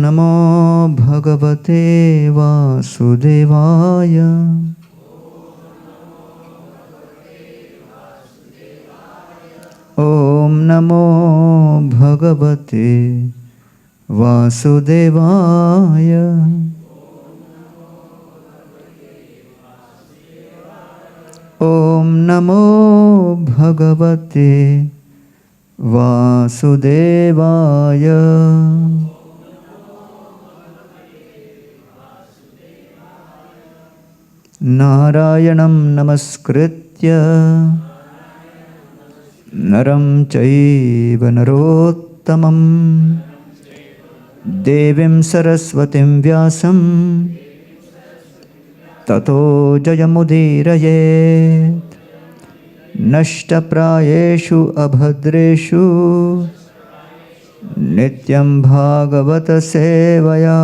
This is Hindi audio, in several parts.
नमो भगवते वासुदेवाय। ॐ नमो भगवते वासुदेवाय। ॐ नमो भगवते वासुदेवाय। नारायणं नमस्कृत्य नरं चैव नरोत्तमं देवीं सरस्वतीं व्यासं ततो जयमुदीरयेत्। नष्टप्रायेषु अभद्रेषु नित्यं भागवत सेवया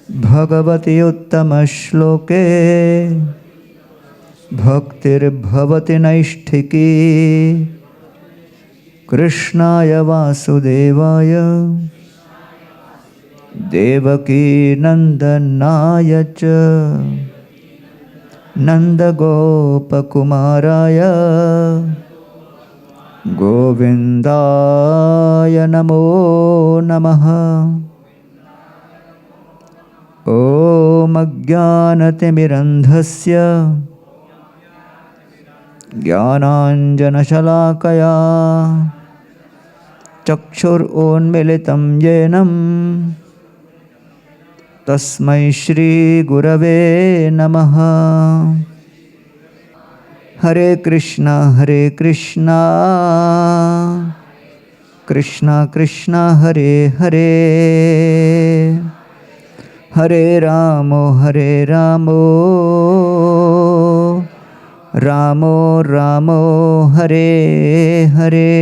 भगवति उत्तमश्लोके भक्तिर्भवति नैष्ठिकी। कृष्णाय वासुदेवाय देवकी नंदनाय च नंदगोपकुमाराय गोविन्दाय नमो नमः। ॐ अज्ञानतिमिरन्धस्य ज्ञानाञ्जनशलाकया चक्षुरुन्मीलितं येन तस्मै श्रीगुरवे नमः। हरे कृष्णा कृष्णा कृष्णा हरे हरे, हरे राम राम राम हरे हरे।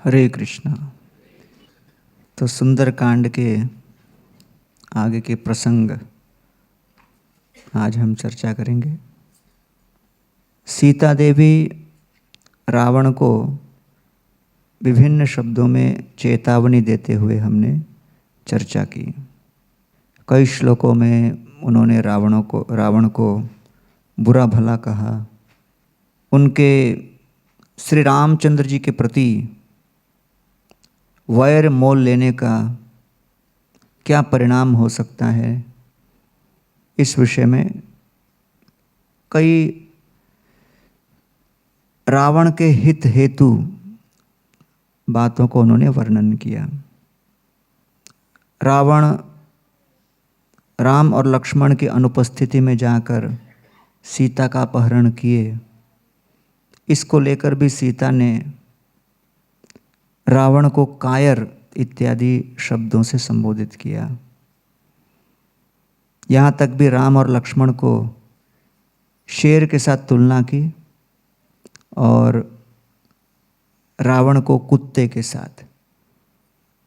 हरे कृष्णा। तो सुंदरकांड के आगे के प्रसंग आज हम चर्चा करेंगे। सीता देवी रावण को विभिन्न शब्दों में चेतावनी देते हुए हमने चर्चा की। कई श्लोकों में उन्होंने रावण को बुरा भला कहा। उनके श्री रामचंद्र जी के प्रति वैर मोल लेने का क्या परिणाम हो सकता है, इस विषय में कई रावण के हित हेतु बातों को उन्होंने वर्णन किया। रावण राम और लक्ष्मण की अनुपस्थिति में जाकर सीता का अपहरण किए, इसको लेकर भी सीता ने रावण को कायर इत्यादि शब्दों से संबोधित किया। यहाँ तक भी राम और लक्ष्मण को शेर के साथ तुलना की और रावण को कुत्ते के साथ।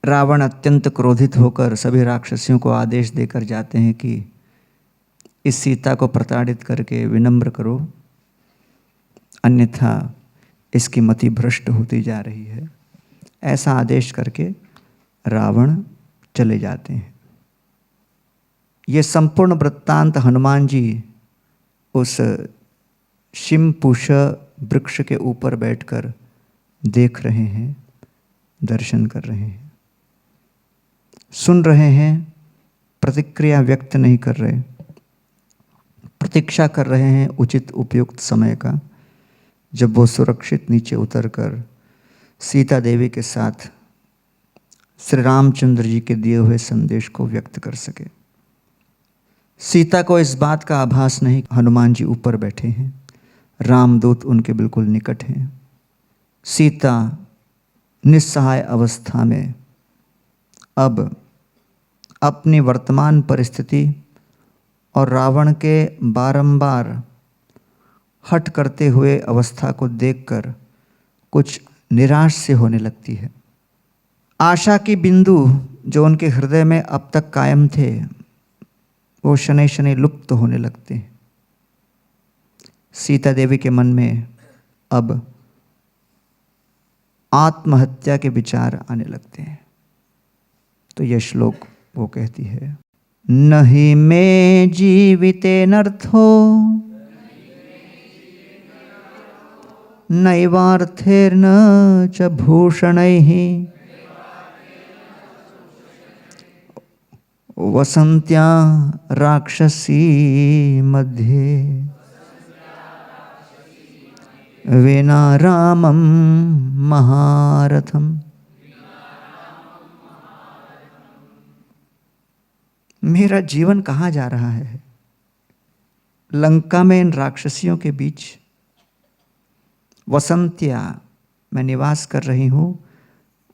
रावण अत्यंत क्रोधित होकर सभी राक्षसियों को आदेश देकर जाते हैं कि इस सीता को प्रताड़ित करके विनम्र करो, अन्यथा इसकी मति भ्रष्ट होती जा रही है। ऐसा आदेश करके रावण चले जाते हैं। ये संपूर्ण वृत्तांत हनुमान जी उस शिमपुष वृक्ष के ऊपर बैठकर देख रहे हैं, दर्शन कर रहे हैं, सुन रहे हैं, प्रतिक्रिया व्यक्त नहीं कर रहे, प्रतीक्षा कर रहे हैं उचित उपयुक्त समय का, जब वो सुरक्षित नीचे उतरकर सीता देवी के साथ श्री रामचंद्र जी के दिए हुए संदेश को व्यक्त कर सके। सीता को इस बात का आभास नहीं, हनुमान जी ऊपर बैठे हैं, रामदूत उनके बिल्कुल निकट हैं। सीता निस्सहाय अवस्था में अब अपनी वर्तमान परिस्थिति और रावण के बारंबार हट करते हुए अवस्था को देखकर कुछ निराश से होने लगती है। आशा की बिंदु जो उनके हृदय में अब तक कायम थे, वो शनै शनै लुप्त होने लगते हैं। सीता देवी के मन में अब आत्महत्या के विचार आने लगते हैं। तो यह श्लोक वो कहती है, नहि मे जीवितेनर्थो नैवार्थेर्न च भूषणैः वसन्त्या राक्षसी मध्ये विना रामं महारथम। मेरा जीवन कहाँ जा रहा है? लंका में इन राक्षसियों के बीच वसंत्या मैं निवास कर रही हूँ,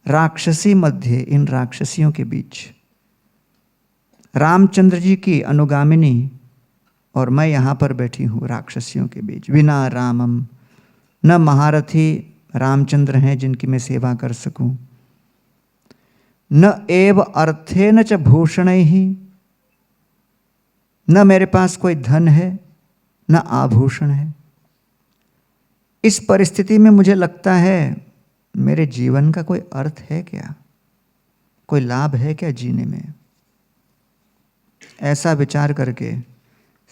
राक्षसी मध्य इन राक्षसियों के बीच, रामचंद्र जी की अनुगामिनी और मैं यहाँ पर बैठी हूँ राक्षसियों के बीच। विना रामम, न महारथी रामचंद्र हैं जिनकी मैं सेवा कर सकूं, न एव अर्थेन च भूषणैः, न मेरे पास कोई धन है न आभूषण है। इस परिस्थिति में मुझे लगता है मेरे जीवन का कोई अर्थ है क्या, कोई लाभ है क्या जीने में? ऐसा विचार करके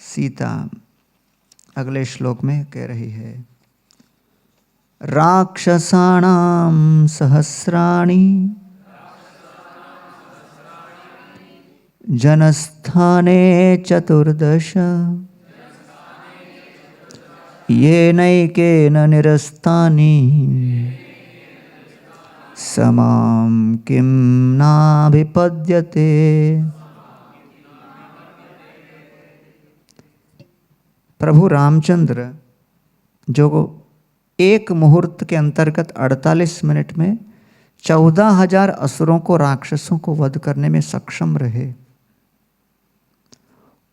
सीता अगले श्लोक में कह रही है, राक्षसाणां सहस्राणि जनस्थाने चतुर्दश येनैकेन निरस्तानि समां किं नाभिपद्यते। प्रभु रामचंद्र जो एक मुहूर्त के अंतर्गत 48 मिनट में 14,000 असुरों को, राक्षसों को वध करने में सक्षम रहे,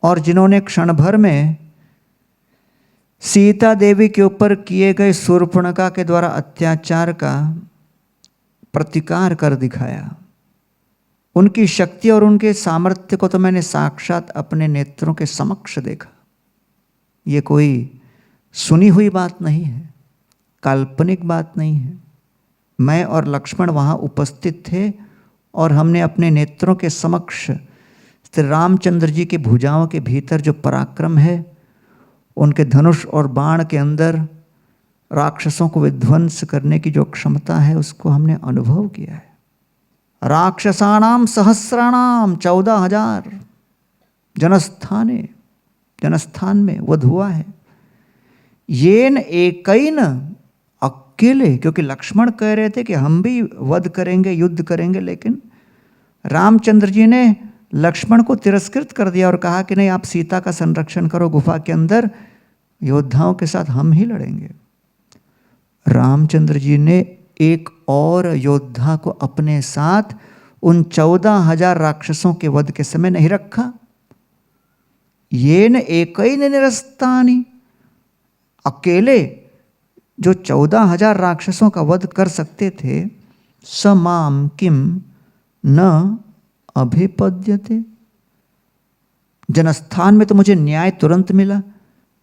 और जिन्होंने क्षण भर में सीता देवी के ऊपर किए गए शूर्पणखा के द्वारा अत्याचार का प्रतिकार कर दिखाया, उनकी शक्ति और उनके सामर्थ्य को तो मैंने साक्षात अपने नेत्रों के समक्ष देखा। ये कोई सुनी हुई बात नहीं है, काल्पनिक बात नहीं है। मैं और लक्ष्मण वहाँ उपस्थित थे और हमने अपने नेत्रों के समक्ष श्री रामचंद्र जी की भुजाओं के भीतर जो पराक्रम है, उनके धनुष और बाण के अंदर राक्षसों को विध्वंस करने की जो क्षमता है, उसको हमने अनुभव किया है। राक्षसाणाम सहस्राणाम 14,000 जनस्थान में वध हुआ है। येन एकैन, अकेले, क्योंकि लक्ष्मण कह रहे थे कि हम भी वध करेंगे, युद्ध करेंगे, लेकिन रामचंद्र जी ने लक्ष्मण को तिरस्कृत कर दिया और कहा कि नहीं, आप सीता का संरक्षण करो गुफा के अंदर, योद्धाओं के साथ हम ही लड़ेंगे। रामचंद्र जी ने एक और योद्धा को अपने साथ उन 14,000 राक्षसों के वध के समय नहीं रखा। येन एकैन निरस्तानि, अकेले जो 14,000 राक्षसों का वध कर सकते थे, समाम किम न अभिपद्यते। जनस्थान में तो मुझे न्याय तुरंत मिला,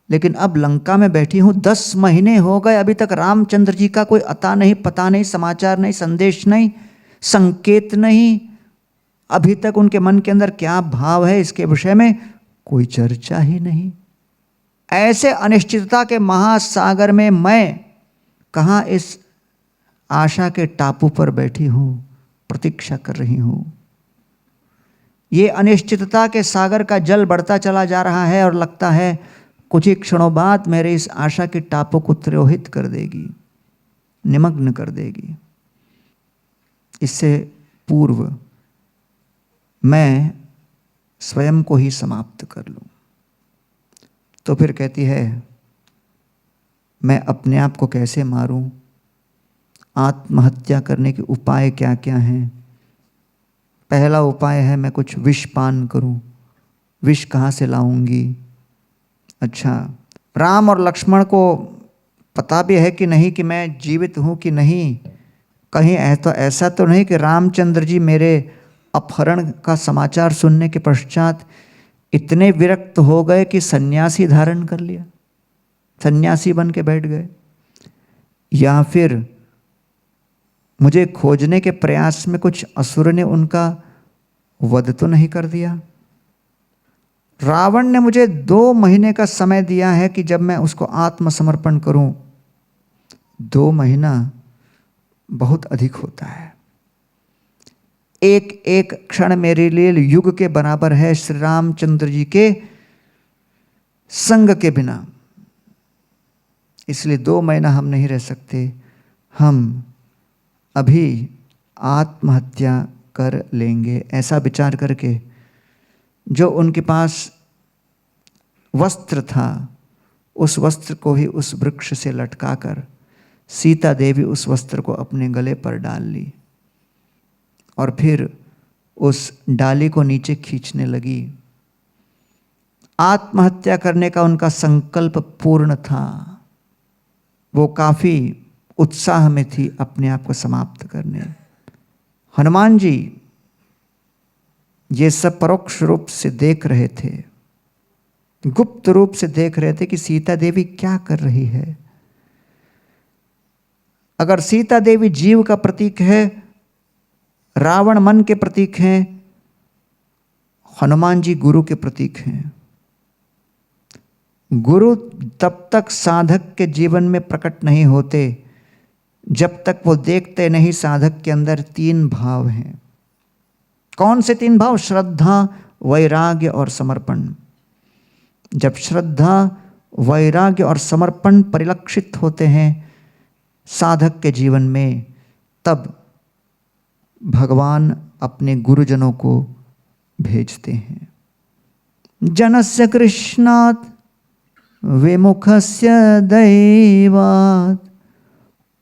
लेकिन अब लंका में बैठी हूँ, 10 महीने हो गए, अभी तक रामचंद्र जी का कोई अता नहीं, पता नहीं, समाचार नहीं, संदेश नहीं, संकेत नहीं। अभी तक उनके मन के अंदर क्या भाव है इसके विषय में कोई चर्चा ही नहीं। ऐसे अनिश्चितता के महासागर में मैं कहाँ इस आशा के टापू पर बैठी हूँ, प्रतीक्षा कर रही हूँ। ये अनिश्चितता के सागर का जल बढ़ता चला जा रहा है और लगता है कुछ ही क्षणों बाद मेरे इस आशा के टापू को तिरोहित कर देगी, निमग्न कर देगी। इससे पूर्व मैं स्वयं को ही समाप्त कर लूं। तो फिर कहती है, मैं अपने आप को कैसे मारूं, आत्महत्या करने के उपाय क्या क्या हैं। पहला उपाय है मैं कुछ विष पान करूं। विष कहाँ से लाऊंगी? अच्छा, राम और लक्ष्मण को पता भी है कि नहीं कि मैं जीवित हूँ कि नहीं? कहीं ऐसा तो नहीं कि रामचंद्र जी मेरे अपहरण का समाचार सुनने के पश्चात इतने विरक्त हो गए कि सन्यासी धारण कर लिया, सन्यासी बन के बैठ गए? या फिर मुझे खोजने के प्रयास में कुछ असुर ने उनका वध तो नहीं कर दिया? रावण ने मुझे 2 महीने का समय दिया है कि जब मैं उसको आत्मसमर्पण करूं। 2 महीना बहुत अधिक होता है। एक एक क्षण मेरे लिए युग के बराबर है श्री रामचंद्र जी के संग के बिना। इसलिए 2 महीना हम नहीं रह सकते। हम अभी आत्महत्या कर लेंगे, ऐसा विचार करके जो उनके पास वस्त्र था उस वस्त्र को ही उस वृक्ष से लटकाकर सीता देवी उस वस्त्र को अपने गले पर डाल ली और फिर उस डाली को नीचे खींचने लगी। आत्महत्या करने का उनका संकल्प पूर्ण था। वो काफी उत्साह में थी अपने आप को समाप्त करने। हनुमान जी ये सब परोक्ष रूप से देख रहे थे, गुप्त रूप से देख रहे थे कि सीता देवी क्या कर रही है। अगर सीता देवी जीव का प्रतीक है, रावण मन के प्रतीक हैं, हनुमान जी गुरु के प्रतीक हैं। गुरु तब तक साधक के जीवन में प्रकट नहीं होते जब तक वो देखते नहीं साधक के अंदर 3 भाव हैं। कौन से 3 भाव? श्रद्धा, वैराग्य और समर्पण। जब श्रद्धा, वैराग्य और समर्पण परिलक्षित होते हैं साधक के जीवन में, तब भगवान अपने गुरुजनों को भेजते हैं। जनस्य कृष्णात् विमुखस्य दैवात्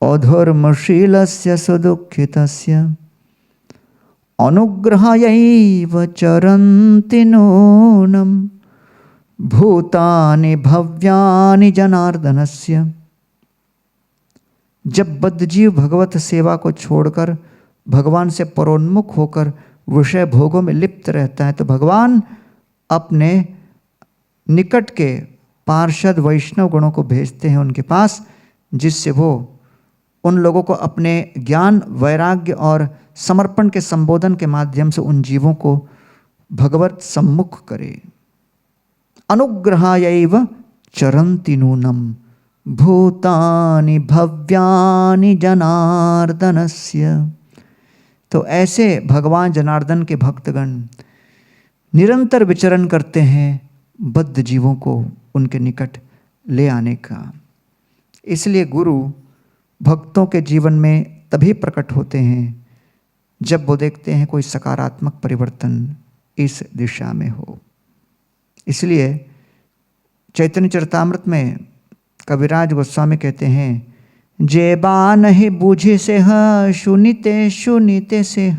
अधर्मशीलस्य सुदुःखितस्य अनुग्रहायैव चरन्ति नूनं भूतानि भव्यानि जनार्दनस्य। जब बद्धजीव भगवत सेवा को छोड़कर भगवान से परोन्मुख होकर विषय भोगों में लिप्त रहता है तो भगवान अपने निकट के पार्षद वैष्णव गणों को भेजते हैं उनके पास, जिससे वो उन लोगों को अपने ज्ञान, वैराग्य और समर्पण के संबोधन के माध्यम से उन जीवों को भगवत सम्मुख करे। अनुग्रहायैव चरन्ति नूनं भूतानि भव्यानि जनार्दनस्य। तो ऐसे भगवान जनार्दन के भक्तगण निरंतर विचरण करते हैं बद्ध जीवों को उनके निकट ले आने का। इसलिए गुरु भक्तों के जीवन में तभी प्रकट होते हैं जब वो देखते हैं कोई सकारात्मक परिवर्तन इस दिशा में हो। इसलिए चैतन्य चरितामृत में कविराज गोस्वामी कहते हैं, जे बा नहीं बूझे से सुनिते सुनिते से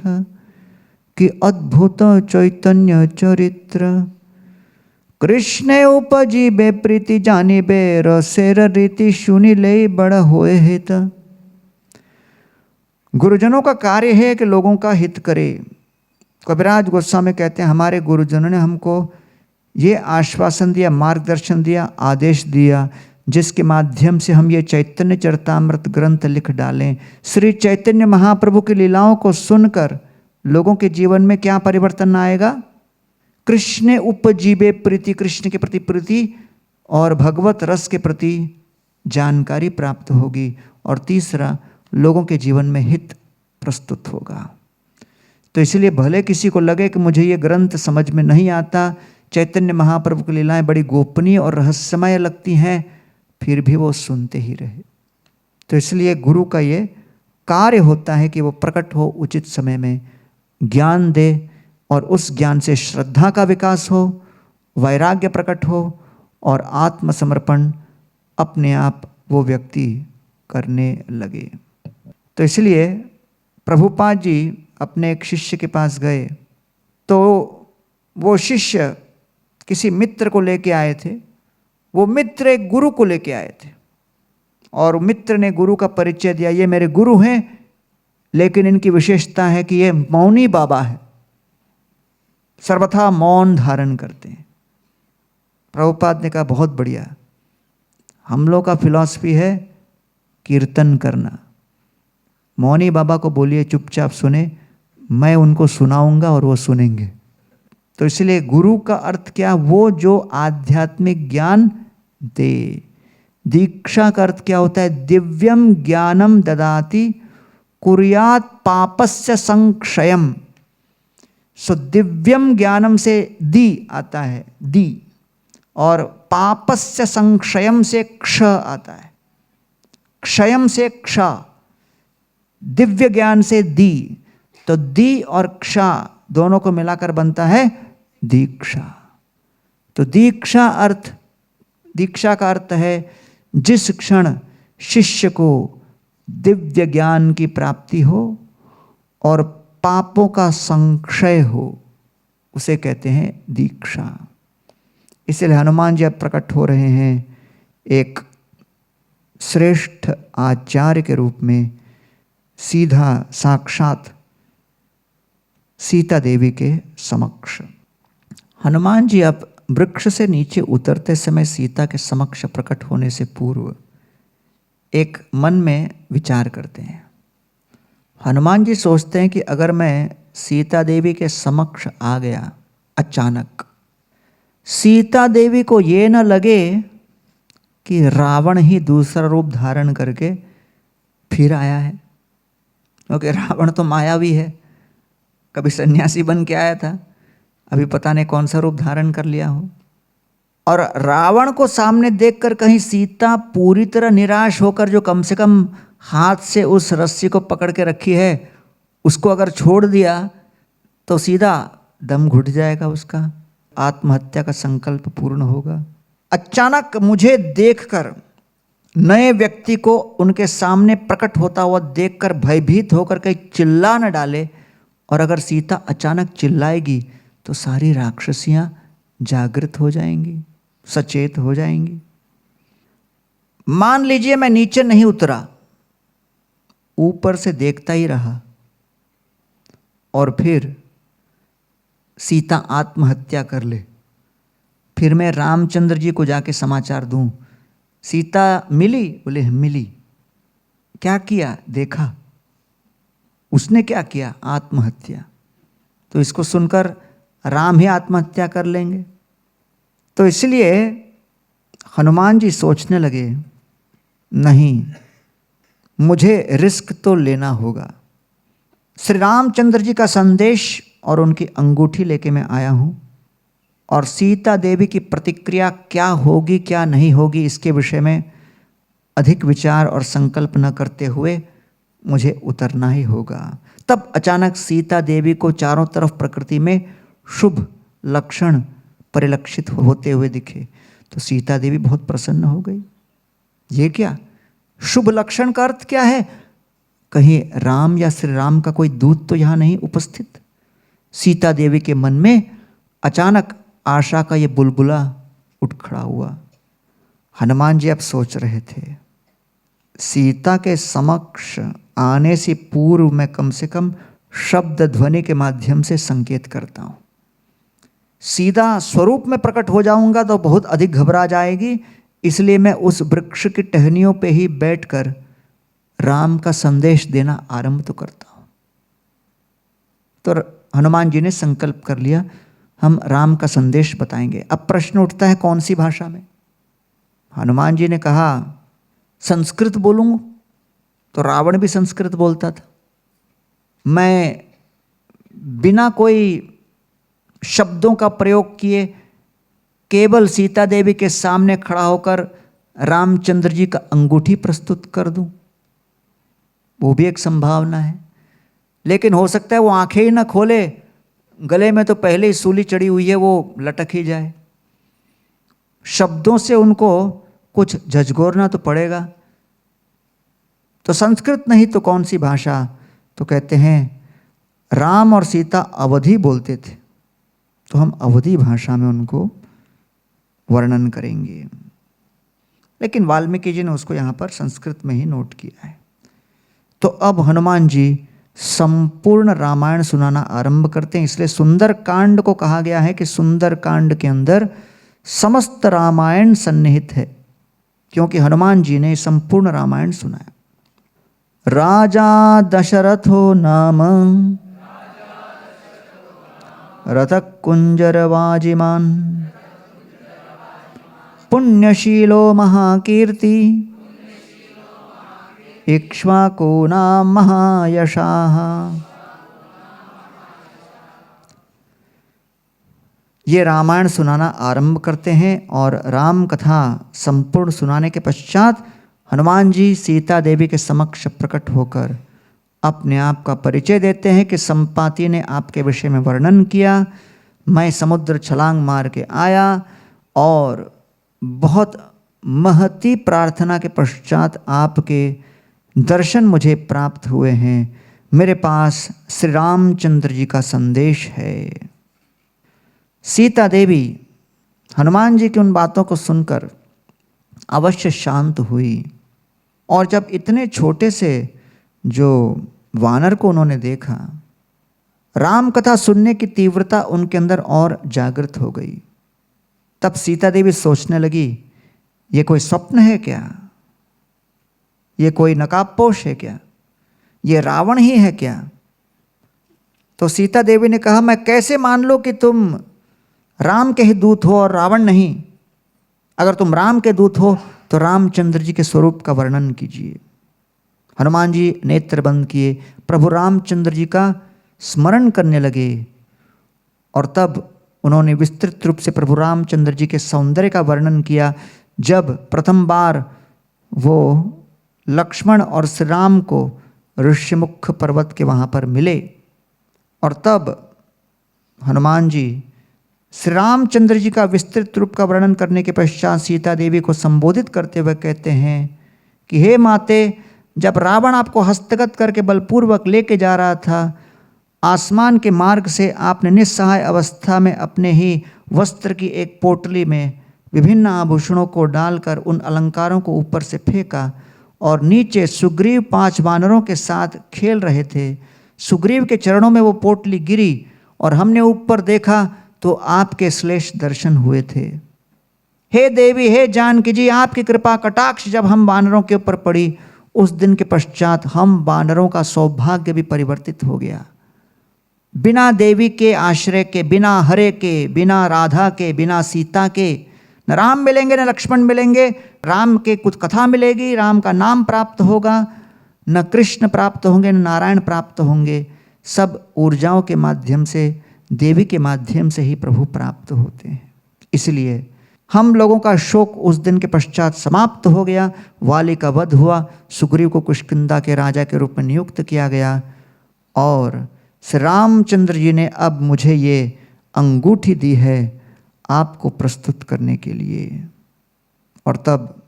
कि अद्भुत चैतन्य चरित्र कृष्ण उपजीबे प्रीति जानिबे रसेर रीति सुनी ले बड़ा होए हित। गुरुजनों का कार्य है कि लोगों का हित करे। कविराज गोस्वामी कहते हैं हमारे गुरुजनों ने हमको ये आश्वासन दिया, मार्गदर्शन दिया, आदेश दिया, जिसके माध्यम से हम ये चैतन्य चरितामृत ग्रंथ लिख डालें। श्री चैतन्य महाप्रभु की लीलाओं को सुनकर लोगों के जीवन में क्या परिवर्तन आएगा? कृष्ण उपजीवे प्रीति, कृष्ण के प्रति प्रीति और भगवत रस के प्रति जानकारी प्राप्त होगी। और तीसरा, लोगों के जीवन में हित प्रस्तुत होगा। तो इसलिए भले किसी को लगे कि मुझे ये ग्रंथ समझ में नहीं आता, चैतन्य महाप्रभु की लीलाएं बड़ी गोपनीय और रहस्यमय लगती हैं, फिर भी वो सुनते ही रहे। तो इसलिए गुरु का ये कार्य होता है कि वो प्रकट हो, उचित समय में ज्ञान दे और उस ज्ञान से श्रद्धा का विकास हो, वैराग्य प्रकट हो और आत्मसमर्पण अपने आप वो व्यक्ति करने लगे। तो इसलिए प्रभुपाद जी अपने एक शिष्य के पास गए तो वो शिष्य किसी मित्र को लेके आए थे। वो मित्र एक गुरु को लेके आए थे और मित्र ने गुरु का परिचय दिया, ये मेरे गुरु हैं, लेकिन इनकी विशेषता है कि ये मौनी बाबा है, सर्वथा मौन धारण करते हैं। प्रभुपाद ने कहा बहुत बढ़िया, हम लोग का फिलॉसफी है कीर्तन करना, मौनी बाबा को बोलिए चुपचाप सुने, मैं उनको सुनाऊंगा और वो सुनेंगे। तो इसलिए गुरु का अर्थ क्या? वो जो आध्यात्मिक ज्ञान दे। दीक्षा का अर्थ क्या होता है? दिव्यम ज्ञानम ददाति कुर्यात पापस्य संक्षयम। सो दिव्यम ज्ञानम से दी आता है, दी, और पापस्य संक्षयम से क्ष आता है, क्षयम से क्ष। दिव्य ज्ञान से दी, तो दी औरक्षा दोनों को मिलाकर बनता है दीक्षा। तो दीक्षा का अर्थ है जिस क्षण शिष्य को दिव्य ज्ञान की प्राप्ति हो और पापों का संक्षय हो, उसे कहते हैं दीक्षा। इसलिए हनुमान जी अब प्रकट हो रहे हैं एक श्रेष्ठ आचार्य के रूप में, सीधा साक्षात सीता देवी के समक्ष। हनुमान जी अब वृक्ष से नीचे उतरते समय सीता के समक्ष प्रकट होने से पूर्व एक मन में विचार करते हैं। हनुमान जी सोचते हैं कि अगर मैं सीता देवी के समक्ष आ गया अचानक, सीता देवी को ये न लगे कि रावण ही दूसरा रूप धारण करके फिर आया है, क्योंकि रावण तो मायावी है, कभी सन्यासी बन के आया था, अभी पता नहीं कौन सा रूप धारण कर लिया हो। और रावण को सामने देखकर कहीं सीता पूरी तरह निराश होकर, जो कम से कम हाथ से उस रस्सी को पकड़ के रखी है, उसको अगर छोड़ दिया तो सीधा दम घुट जाएगा, उसका आत्महत्या का संकल्प पूर्ण होगा। अचानक मुझे देखकर, नए व्यक्ति को उनके सामने प्रकट होता हुआ देखकर भयभीत होकर कहीं चिल्ला न डाले, और अगर सीता अचानक चिल्लाएगी तो सारी राक्षसियां जागृत हो जाएंगी, सचेत हो जाएंगी। मान लीजिए मैं नीचे नहीं उतरा, ऊपर से देखता ही रहा, और फिर सीता आत्महत्या कर ले, फिर मैं रामचंद्र जी को जाके समाचार दूं, सीता मिली? बोले मिली। क्या किया? देखा। उसने क्या किया? आत्महत्या। तो इसको सुनकर राम ही आत्महत्या कर लेंगे। तो इसलिए हनुमान जी सोचने लगे, नहीं, मुझे रिस्क तो लेना होगा। श्री रामचंद्र जी का संदेश और उनकी अंगूठी लेके मैं आया हूं, और सीता देवी की प्रतिक्रिया क्या होगी क्या नहीं होगी, इसके विषय में अधिक विचार और संकल्प न करते हुए मुझे उतरना ही होगा। तब अचानक सीता देवी को चारों तरफ प्रकृति में शुभ लक्षण परिलक्षित होते हुए दिखे, तो सीता देवी बहुत प्रसन्न हो गई। ये क्या? शुभ लक्षण का अर्थ क्या है? कहीं राम या श्री राम का कोई दूत तो यहाँ नहीं उपस्थित। सीता देवी के मन में अचानक आशा का ये बुलबुला उठ खड़ा हुआ। हनुमान जी अब सोच रहे थे, सीता के समक्ष आने से पूर्व मैं कम से कम शब्द ध्वनि के माध्यम से संकेत करता हूं। सीधा स्वरूप में प्रकट हो जाऊंगा तो बहुत अधिक घबरा जाएगी, इसलिए मैं उस वृक्ष की टहनियों पे ही बैठकर राम का संदेश देना आरंभ तो करता हूं। तो हनुमान जी ने संकल्प कर लिया, हम राम का संदेश बताएंगे। अब प्रश्न उठता है, कौन सी भाषा में? हनुमान जी ने कहा, संस्कृत बोलूंगा, तो रावण भी संस्कृत बोलता था। मैं बिना कोई शब्दों का प्रयोग किए केवल सीता देवी के सामने खड़ा होकर रामचंद्र जी का अंगूठी प्रस्तुत कर दूं, वो भी एक संभावना है। लेकिन हो सकता है वो आंखें ही ना खोले, गले में तो पहले ही सूली चढ़ी हुई है, वो लटक ही जाए। शब्दों से उनको कुछ झंझोरना तो पड़ेगा। तो संस्कृत नहीं तो कौन सी भाषा? तो कहते हैं राम और सीता अवधी बोलते थे, तो हम अवधी भाषा में उनको वर्णन करेंगे। लेकिन वाल्मीकि जी ने उसको यहाँ पर संस्कृत में ही नोट किया है। तो अब हनुमान जी संपूर्ण रामायण सुनाना आरंभ करते हैं। इसलिए सुंदर कांड को कहा गया है कि सुंदर कांड के अंदर समस्त रामायण सन्निहित है, क्योंकि हनुमान जी ने संपूर्ण रामायण सुनाया। राजा दशरथो नाम रथकुञ्जरवाजिमान् पुण्यशीलो महाकीर्ति इक्ष्वाकूनां महायशाः। ये रामायण सुनाना आरंभ करते हैं और राम कथा संपूर्ण सुनाने के पश्चात हनुमान जी सीता देवी के समक्ष प्रकट होकर अपने आप का परिचय देते हैं कि संपाति ने आपके विषय में वर्णन किया, मैं समुद्र छलांग मार के आया और बहुत महती प्रार्थना के पश्चात आपके दर्शन मुझे प्राप्त हुए हैं। मेरे पास श्री रामचंद्र जी का संदेश है। सीता देवी हनुमान जी की उन बातों को सुनकर अवश्य शांत हुई और जब इतने छोटे से जो वानर को उन्होंने देखा, राम कथा सुनने की तीव्रता उनके अंदर और जागृत हो गई। तब सीता देवी सोचने लगी, ये कोई स्वप्न है क्या? ये कोई नकाबपोश है क्या? ये रावण ही है क्या? तो सीता देवी ने कहा, मैं कैसे मान लूं कि तुम राम के ही दूत हो और रावण नहीं? अगर तुम राम के दूत हो तो रामचंद्र जी के स्वरूप का वर्णन कीजिए। हनुमान जी नेत्र बंद किए, प्रभु रामचंद्र जी का स्मरण करने लगे और तब उन्होंने विस्तृत रूप से प्रभु रामचंद्र जी के सौंदर्य का वर्णन किया। जब प्रथम बार वो लक्ष्मण और श्री राम को ऋष्यमुख पर्वत के वहाँ पर मिले और तब हनुमान जी श्री रामचंद्र जी का विस्तृत रूप का वर्णन करने के पश्चात सीता देवी को संबोधित करते हुए कहते हैं कि हे माते, जब रावण आपको हस्तगत करके बलपूर्वक लेके जा रहा था, आसमान के मार्ग से आपने निस्सहाय अवस्था में अपने ही वस्त्र की एक पोटली में विभिन्न आभूषणों को डालकर उन अलंकारों को ऊपर से फेंका और नीचे सुग्रीव 5 वानरों के साथ खेल रहे थे। सुग्रीव के चरणों में वो पोटली गिरी और हमने ऊपर देखा तो आपके श्लेष दर्शन हुए थे। हे देवी, हे जानकी जी, आपकी कृपा कटाक्ष जब हम वानरों के ऊपर पड़ी, उस दिन के पश्चात हम वानरों का सौभाग्य भी परिवर्तित हो गया। बिना देवी के आश्रय के, बिना हरे के, बिना राधा के, बिना सीता के न राम मिलेंगे न लक्ष्मण मिलेंगे। राम के कुछ कथा मिलेगी, राम का नाम प्राप्त होगा, न कृष्ण प्राप्त होंगे न नारायण प्राप्त होंगे। सब ऊर्जाओं के माध्यम से, देवी के माध्यम से ही प्रभु प्राप्त होते हैं। इसलिए हम लोगों का शोक उस दिन के पश्चात समाप्त हो गया। वाली का वध हुआ, सुग्रीव को किष्किंधा के राजा के रूप में नियुक्त किया गया और श्री रामचंद्र जी ने अब मुझे ये अंगूठी दी है आपको प्रस्तुत करने के लिए। और तब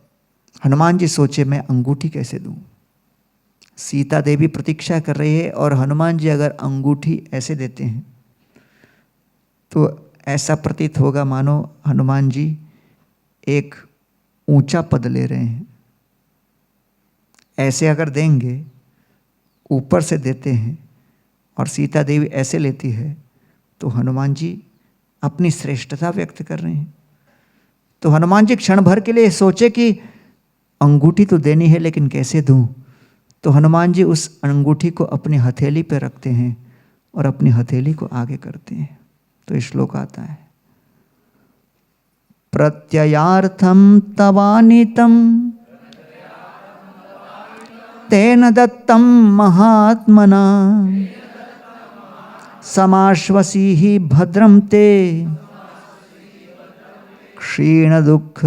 हनुमान जी सोचे, मैं अंगूठी कैसे दूं? सीता देवी प्रतीक्षा कर रही है और हनुमान जी अगर अंगूठी ऐसे देते हैं तो ऐसा प्रतीत होगा मानो हनुमान जी एक ऊंचा पद ले रहे हैं। ऐसे अगर देंगे, ऊपर से देते हैं और सीता देवी ऐसे लेती है तो हनुमान जी अपनी श्रेष्ठता व्यक्त कर रहे हैं। तो हनुमान जी क्षण भर के लिए सोचे कि अंगूठी तो देनी है लेकिन कैसे दूं? तो हनुमान जी उस अंगूठी को अपनी हथेली पर रखते हैं और अपनी हथेली को आगे करते हैं। तो श्लोक आता है, प्रत्ययार्थम तवानितम तेन दत्तम महात्मना समाश्वसी ही भद्रम ते क्षीण दुख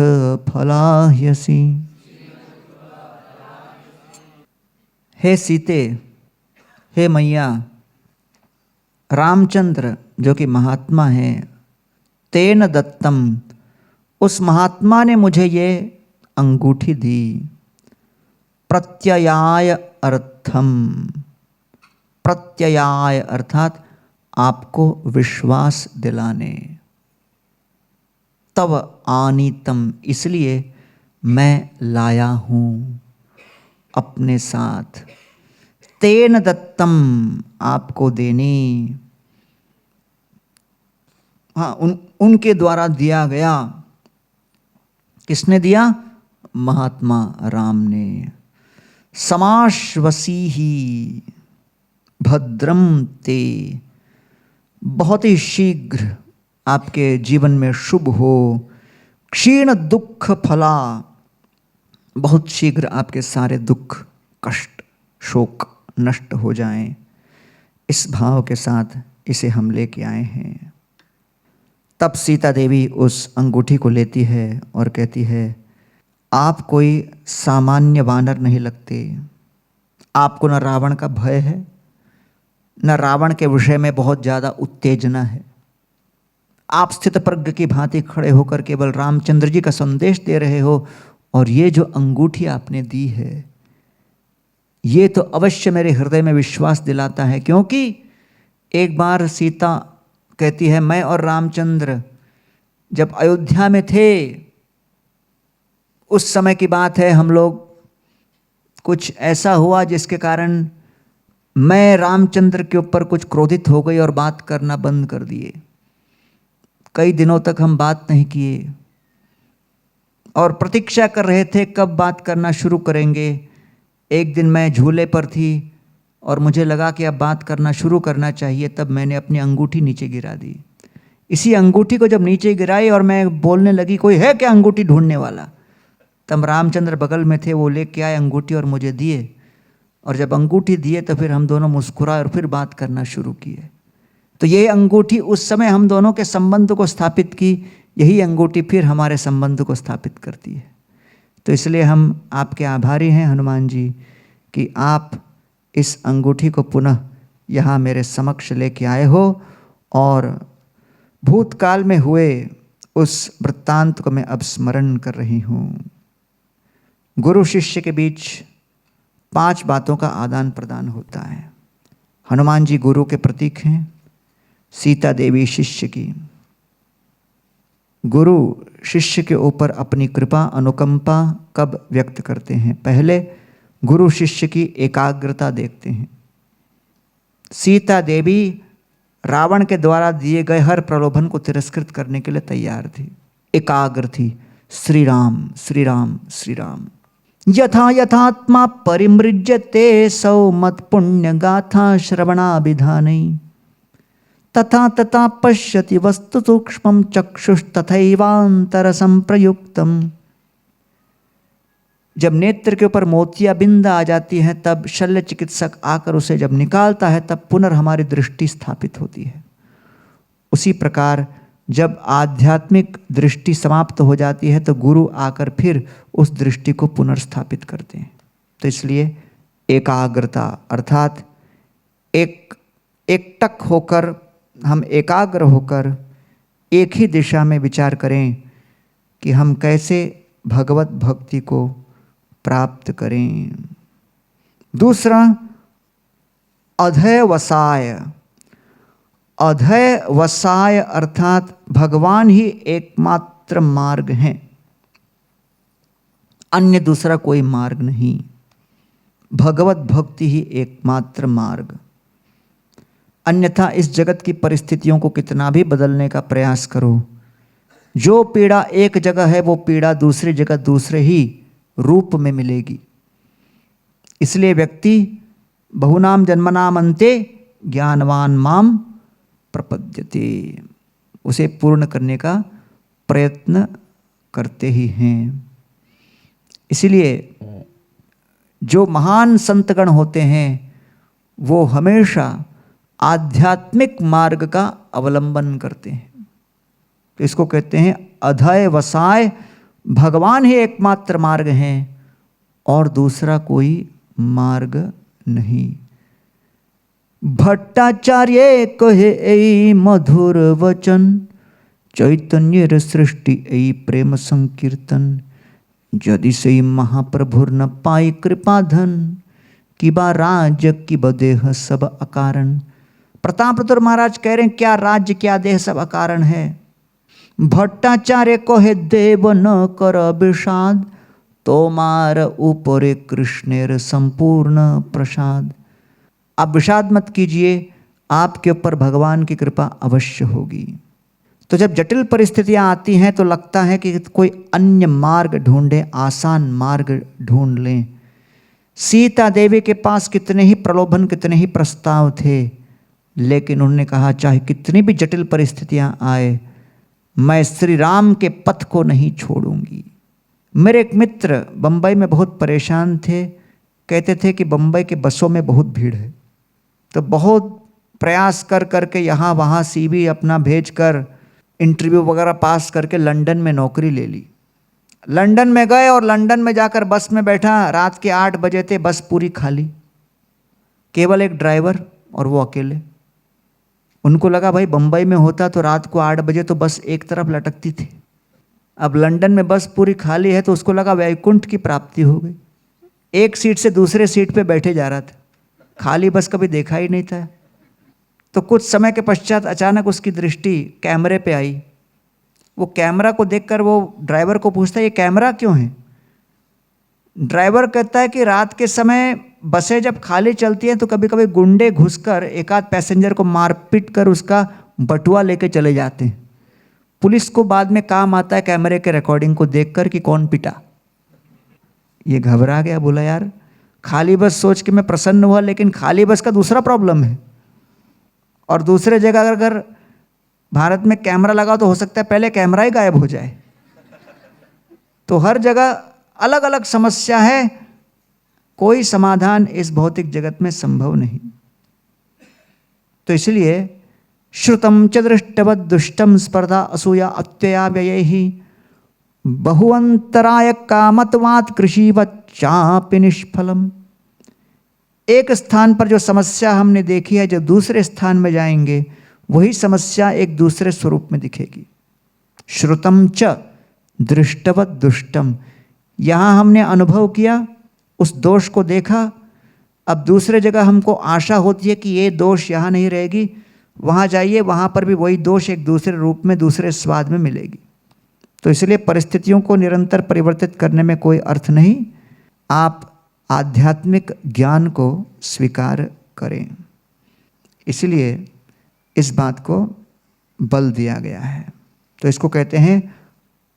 फलाह्यसी। हे सीते, हे मैया, रामचंद्र जो कि महात्मा है, तेन दत्तम, उस महात्मा ने मुझे ये अंगूठी दी। प्रत्ययाय अर्थम, प्रत्ययाय अर्थात आपको विश्वास दिलाने। तव आनीतम, इसलिए मैं लाया हूँ अपने साथ। तेन दत्तम, आपको देनी, हाँ उनके द्वारा दिया गया। किसने दिया? महात्मा राम ने। समाश्वसी ही भद्रम ते, बहुत ही शीघ्र आपके जीवन में शुभ हो। क्षीण दुख फला, बहुत शीघ्र आपके सारे दुख, कष्ट, शोक नष्ट हो जाएं। इस भाव के साथ इसे हम लेके आए हैं। तब सीता देवी उस अंगूठी को लेती है और कहती है, आप कोई सामान्य वानर नहीं लगते। आपको न रावण का भय है, न रावण के विषय में बहुत ज़्यादा उत्तेजना है। आप स्थित प्रज्ञ की भांति खड़े होकर केवल रामचंद्र जी का संदेश दे रहे हो, और ये जो अंगूठी आपने दी है, ये तो अवश्य मेरे हृदय में विश्वास दिलाता है। क्योंकि एक बार सीता कहती है, मैं और रामचंद्र जब अयोध्या में थे, उस समय की बात है, हम लोग कुछ ऐसा हुआ जिसके कारण मैं रामचंद्र के ऊपर कुछ क्रोधित हो गई और बात करना बंद कर दिए। कई दिनों तक हम बात नहीं किए और प्रतीक्षा कर रहे थे कब बात करना शुरू करेंगे। एक दिन मैं झूले पर थी और मुझे लगा कि अब बात करना शुरू करना चाहिए, तब मैंने अपनी अंगूठी नीचे गिरा दी। इसी अंगूठी को जब नीचे गिराई और मैं बोलने लगी, कोई है क्या अंगूठी ढूंढने वाला, तब रामचंद्र बगल में थे, वो लेके आए अंगूठी और मुझे दिए। और जब अंगूठी दिए तो फिर हम दोनों मुस्कुराए और फिर बात करना शुरू किए। तो ये अंगूठी उस समय हम दोनों के संबंध को स्थापित की, यही अंगूठी फिर हमारे संबंध को स्थापित करती है। तो इसलिए हम आपके आभारी हैं हनुमान जी कि आप इस अंगूठी को पुनः यहाँ मेरे समक्ष लेके आए हो, और भूतकाल में हुए उस वृत्तांत को मैं अब स्मरण कर रही हूँ। गुरु शिष्य के बीच 5 बातों का आदान प्रदान होता है। हनुमान जी गुरु के प्रतीक हैं, सीता देवी शिष्य की। गुरु शिष्य के ऊपर अपनी कृपा अनुकंपा कब व्यक्त करते हैं? पहले गुरु शिष्य की एकाग्रता देखते हैं। सीता देवी रावण के द्वारा दिए गए हर प्रलोभन को तिरस्कृत करने के लिए तैयार थी, एकाग्र थी। श्री राम श्री राम श्री राम। यथा यथात्मा परिमृज्यते सौ मत पुण्य गाथा श्रवणाभिधानै, तथा तथा पश्यति वस्तु सूक्ष्मं चक्षुस्तथैवांतर संप्रयुक्तम। जब नेत्र के ऊपर मोतियाबिंद आ जाती है, तब शल्य चिकित्सक आकर उसे जब निकालता है, तब पुनर्हमारी दृष्टि स्थापित होती है। उसी प्रकार जब आध्यात्मिक दृष्टि समाप्त हो जाती है, तो गुरु आकर फिर उस दृष्टि को पुनर्स्थापित करते हैं। तो इसलिए एकाग्रता अर्थात एकटक होकर, हम एकाग्र होकर एक ही दिशा में विचार करें कि हम कैसे भगवत भक्ति को प्राप्त करें। दूसरा, अध्यवसाय। अध्यवसाय अर्थात भगवान ही एकमात्र मार्ग हैं, अन्य दूसरा कोई मार्ग नहीं। भगवत भक्ति ही एकमात्र मार्ग। अन्यथा इस जगत की परिस्थितियों को कितना भी बदलने का प्रयास करो, जो पीड़ा एक जगह है वो पीड़ा दूसरी जगह दूसरे ही रूप में मिलेगी। इसलिए व्यक्ति बहुनाम जन्मनाम अन्ते ज्ञानवान माम प्रपद्यते, उसे पूर्ण करने का प्रयत्न करते ही हैं। इसलिए जो महान संतगण होते हैं वो हमेशा आध्यात्मिक मार्ग का अवलंबन करते हैं। तो इसको कहते हैं अध्यवसाय। भगवान ही एकमात्र मार्ग हैं और दूसरा कोई मार्ग नहीं। भट्टाचार्य कहे ऐ मधुर वचन, चैतन्य सृष्टि ऐ प्रेम संकीर्तन। यदि से महाप्रभुर न पाई कृपा धन, कि बा राज्य की बदेह सब अकारण। प्रतापरुद्र महाराज कह रहे हैं, क्या राज्य क्या देह सब अकारण है। भट्टाचार्य कहे देव न कर विषाद, तो मार ऊपरे कृष्णेर संपूर्ण प्रसाद। आप विषाद मत कीजिए, आपके ऊपर भगवान की कृपा अवश्य होगी। तो जब जटिल परिस्थितियां आती हैं तो लगता है कि कोई अन्य मार्ग ढूंढें, आसान मार्ग ढूंढ लें, सीता देवी के पास कितने ही प्रलोभन, कितने ही प्रस्ताव थे, लेकिन उन्होंने कहा चाहे कितनी भी जटिल परिस्थितियां आए, मैं श्री राम के पथ को नहीं छोड़ूंगी। मेरे एक मित्र बम्बई में बहुत परेशान थे, कहते थे कि बम्बई के बसों में बहुत भीड़ है, तो बहुत प्रयास कर करके यहाँ वहाँ सीवी अपना भेजकर इंटरव्यू वगैरह पास करके लंदन में नौकरी ले ली। लंदन में गए और लंदन में जाकर बस में बैठा, रात के 8 बजे थे, बस पूरी खाली, केवल एक ड्राइवर और वो अकेले। उनको लगा भाई बम्बई में होता तो रात को 8 बजे तो बस एक तरफ लटकती थी, अब लंदन में बस पूरी खाली है, तो उसको लगा वैकुंठ की प्राप्ति हो गई। एक सीट से दूसरे सीट पे बैठे जा रहा था, खाली बस कभी देखा ही नहीं था। तो कुछ समय के पश्चात अचानक उसकी दृष्टि कैमरे पे आई। वो कैमरा को देखकर वो ड्राइवर को पूछता है ये कैमरा क्यों है? ड्राइवर कहता है कि रात के समय बसें जब खाली चलती हैं तो कभी कभी गुंडे घुसकर एक आध पैसेंजर को मारपीट कर उसका बटुआ लेके चले जाते हैं। पुलिस को बाद में काम आता है कैमरे के रिकॉर्डिंग को देखकर कि कौन पिटा। ये घबरा गया, बोला यार खाली बस सोच के मैं प्रसन्न हुआ, लेकिन खाली बस का दूसरा प्रॉब्लम है। और दूसरे जगह अगर भारत में कैमरा लगा तो हो सकता है पहले कैमरा ही गायब हो जाए। तो हर जगह अलग अलग समस्या है, कोई समाधान इस भौतिक जगत में संभव नहीं। तो इसलिए श्रुतम च दृष्टवद दुष्टम स्पर्धा असूया अत्यया व्ययैहि बहुअंतराय कामत्वात् कृषिवत् चापि निष्फलम। एक स्थान पर जो समस्या हमने देखी है, जब दूसरे स्थान में जाएंगे वही समस्या एक दूसरे स्वरूप में दिखेगी। श्रुतम च दृष्टवत दुष्टम, यहाँ हमने अनुभव किया, उस दोष को देखा, अब दूसरे जगह हमको आशा होती है कि ये दोष यहाँ नहीं रहेगी, वहाँ जाइए, वहाँ पर भी वही दोष एक दूसरे रूप में, दूसरे स्वाद में मिलेगी। तो इसलिए परिस्थितियों को निरंतर परिवर्तित करने में कोई अर्थ नहीं। आप आध्यात्मिक ज्ञान को स्वीकार करें, इसलिए इस बात को बल दिया गया है। तो इसको कहते हैं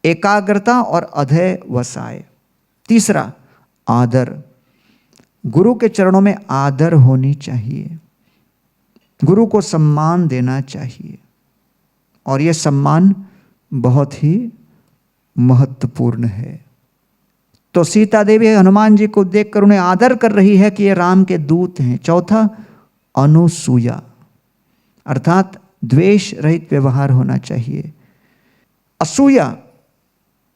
एकाग्रता और अधेय वसाय। तीसरा आदर, गुरु के चरणों में आदर होनी चाहिए, गुरु को सम्मान देना चाहिए, और यह सम्मान बहुत ही महत्वपूर्ण है। तो सीता देवी हनुमान जी को देखकर उन्हें आदर कर रही है कि ये राम के दूत हैं। चौथा अनुसूया, अर्थात द्वेष रहित व्यवहार होना चाहिए। असूया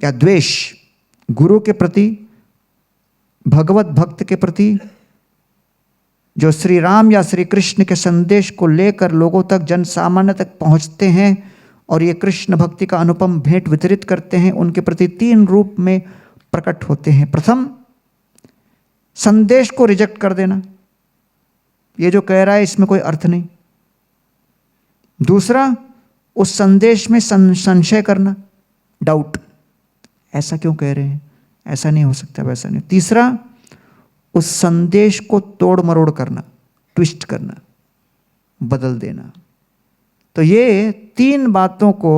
या द्वेष गुरु के प्रति, भगवत भक्त के प्रति, जो श्री राम या श्री कृष्ण के संदेश को लेकर लोगों तक, जन सामान्य तक पहुंचते हैं और ये कृष्ण भक्ति का अनुपम भेंट वितरित करते हैं, उनके प्रति 3 रूप में प्रकट होते हैं। प्रथम, संदेश को रिजेक्ट कर देना, ये जो कह रहा है इसमें कोई अर्थ नहीं। दूसरा, उस संदेश में संशय करना, डाउट, ऐसा क्यों कह रहे हैं, ऐसा नहीं हो सकता, वैसा नहीं। तीसरा, उस संदेश को तोड़ मरोड़ करना, ट्विस्ट करना, बदल देना। तो ये 3 बातों को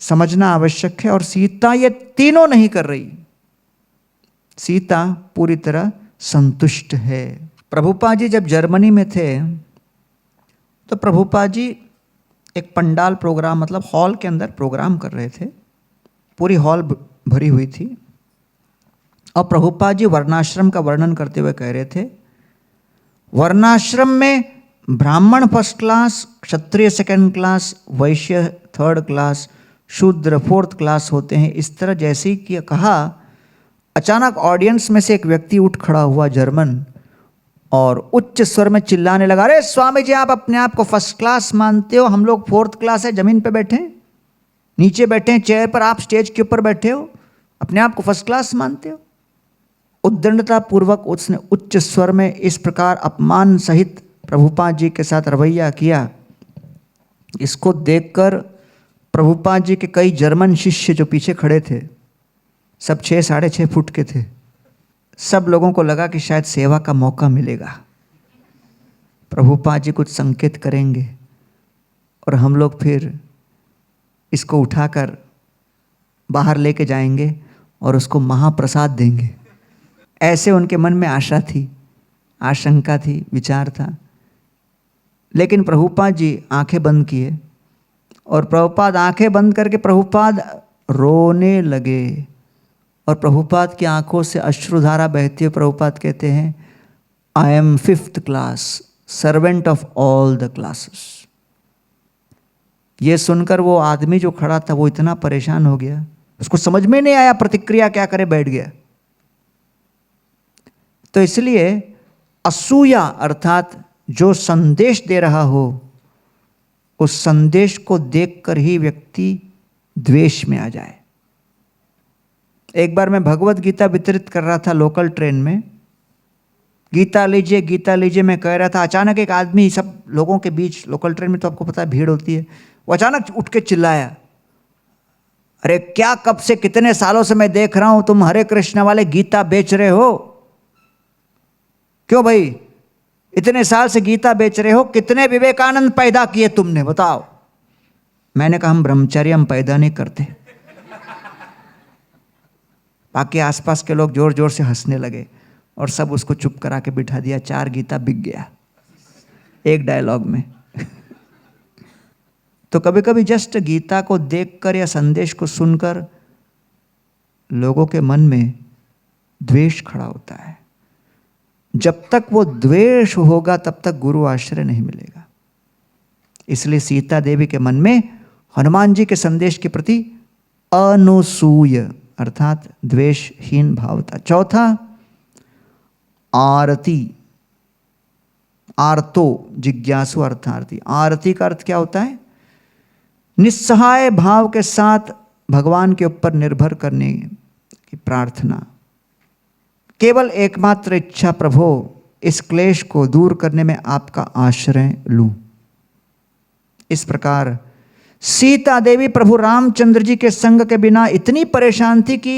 समझना आवश्यक है, और सीता ये तीनों नहीं कर रही। सीता पूरी तरह संतुष्ट है। प्रभुपाद जी जब जर्मनी में थे तो प्रभुपाद जी एक पंडाल प्रोग्राम, मतलब हॉल के अंदर प्रोग्राम कर रहे थे, पूरी हॉल भरी हुई थी, और प्रभुपाद जी वर्णाश्रम का वर्णन करते हुए कह रहे थे, वर्णाश्रम में ब्राह्मण फर्स्ट क्लास, क्षत्रिय सेकंड क्लास, वैश्य थर्ड क्लास, शूद्र 4th क्लास होते हैं। इस तरह जैसे ही कहा, अचानक ऑडियंस में से एक व्यक्ति उठ खड़ा हुआ, जर्मन, और उच्च स्वर में चिल्लाने लगा, अरे स्वामी जी आप अपने आप को फर्स्ट क्लास मानते हो, हम लोग 4th क्लास है, जमीन पे बैठे हैं, नीचे बैठे हैं चेयर पर, आप स्टेज के ऊपर बैठे हो, अपने आप को फर्स्ट क्लास मानते हो। उद्दंडता पूर्वक उसने उच्च स्वर में इस प्रकार अपमान सहित प्रभुपाद जी के साथ रवैया किया। इसको देखकर प्रभुपाद जी के कई जर्मन शिष्य जो पीछे खड़े थे, सब 6 साढ़े 6 फुट के थे, सब लोगों को लगा कि शायद सेवा का मौका मिलेगा, प्रभुपाद जी कुछ संकेत करेंगे और हम लोग फिर इसको उठाकर बाहर लेके जाएंगे और उसको महाप्रसाद देंगे। ऐसे उनके मन में आशा थी, आशंका थी, विचार था। लेकिन प्रभुपाद जी आंखें बंद किए और प्रभुपाद आंखें बंद करके प्रभुपाद रोने लगे और प्रभुपाद की आंखों से अश्रुधारा बहती है। प्रभुपाद कहते हैं, I am 5th class, servant of all the classes. ये सुनकर वो आदमी जो खड़ा था वो इतना परेशान हो गया, उसको समझ में नहीं आया प्रतिक्रिया क्या करे, बैठ गया। तो इसलिए असूया अर्थात जो संदेश दे रहा हो उस संदेश को देखकर ही व्यक्ति द्वेष में आ जाए। एक बार मैं भगवत गीता वितरित कर रहा था लोकल ट्रेन में, गीता लीजिए मैं कह रहा था। अचानक एक आदमी सब लोगों के बीच, लोकल ट्रेन में तो आपको पता है भीड़ होती है, वो अचानक उठ के चिल्लाया, अरे क्या कब से कितने सालों से मैं देख रहा हूं तुम हरे कृष्ण वाले गीता बेच रहे हो, क्यों भाई इतने साल से गीता बेच रहे हो, कितने विवेकानंद पैदा किए तुमने बताओ। मैंने कहा हम ब्रह्मचारी, हम पैदा नहीं करते। बाकी आसपास के लोग जोर जोर से हंसने लगे और सब उसको चुप करा के बिठा दिया। 4 गीता बिक गया एक डायलॉग में। तो कभी कभी जस्ट गीता को देखकर या संदेश को सुनकर लोगों के मन में द्वेष खड़ा होता है। जब तक वो द्वेष होगा तब तक गुरु आश्रय नहीं मिलेगा। इसलिए सीता देवी के मन में हनुमान जी के संदेश के प्रति अनुसूय अर्थात द्वेषहीन भाव था। चौथा, आरती, आर्तो जिज्ञासु अर्थार्थी। आरती का अर्थ क्या होता है? निस्सहाय भाव के साथ भगवान के ऊपर निर्भर करने की प्रार्थना। केवल एकमात्र इच्छा, प्रभु इस क्लेश को दूर करने में आपका आश्रय लूं। इस प्रकार सीता देवी प्रभु रामचंद्र जी के संग के बिना इतनी परेशान थी कि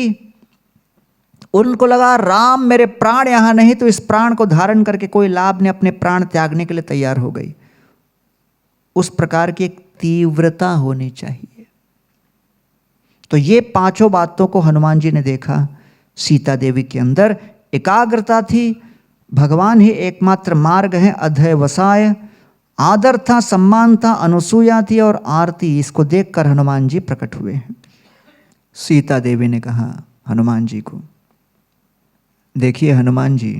उनको लगा राम मेरे प्राण यहां नहीं तो इस प्राण को धारण करके कोई लाभ ने अपने प्राण त्यागने के लिए तैयार हो गई। उस प्रकार की एक तीव्रता होनी चाहिए। तो ये 5 बातों को हनुमान जी ने देखा सीता देवी के अंदर। एकाग्रता थी, भगवान ही एकमात्र मार्ग है, अधय वसाय, आदर था, सम्मान था, अनुसूया थी और आरती। इसको देखकर हनुमान जी प्रकट हुए हैं। सीता देवी ने कहा हनुमान जी को, देखिए हनुमान जी,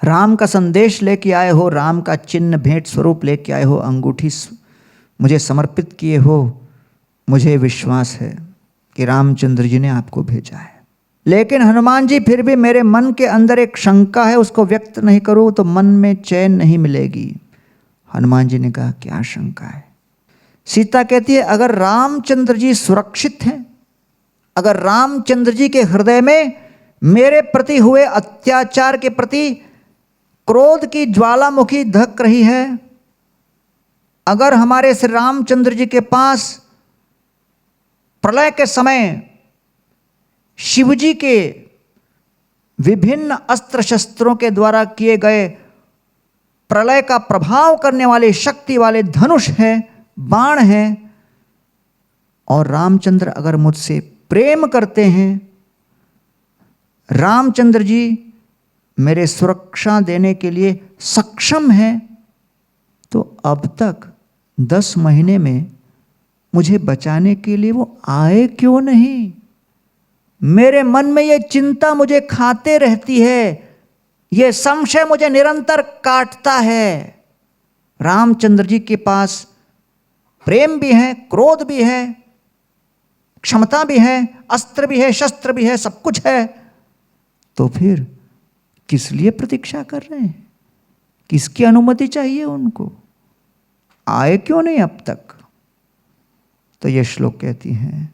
राम का संदेश लेके आए हो, राम का चिन्ह भेंट स्वरूप लेके आए हो, अंगूठी मुझे समर्पित किए हो। मुझे विश्वास है कि रामचंद्र जी ने आपको भेजा है। लेकिन हनुमान जी फिर भी मेरे मन के अंदर एक शंका है, उसको व्यक्त नहीं करूं तो मन में चैन नहीं मिलेगी। हनुमान जी ने कहा क्या शंका है? सीता कहती है अगर रामचंद्र जी सुरक्षित हैं, अगर रामचंद्र जी के हृदय में मेरे प्रति हुए अत्याचार के प्रति क्रोध की ज्वालामुखी धक रही है, अगर हमारे श्री रामचंद्र जी के पास प्रलय के समय शिवजी के विभिन्न अस्त्र शस्त्रों के द्वारा किए गए प्रलय का प्रभाव करने वाले शक्ति वाले धनुष है, बाण है, और रामचंद्र अगर मुझसे प्रेम करते हैं, रामचंद्र जी मेरे सुरक्षा देने के लिए सक्षम हैं, तो अब तक 10 महीने में मुझे बचाने के लिए वो आए क्यों नहीं? मेरे मन में ये चिंता मुझे खाते रहती है, ये संशय मुझे निरंतर काटता है। रामचंद्र जी के पास प्रेम भी है, क्रोध भी है, क्षमता भी है, अस्त्र भी है, शस्त्र भी है, सब कुछ है, तो फिर किस लिए प्रतीक्षा कर रहे हैं? किसकी अनुमति चाहिए उनको? आए क्यों नहीं अब तक? तो ये श्लोक कहती हैं,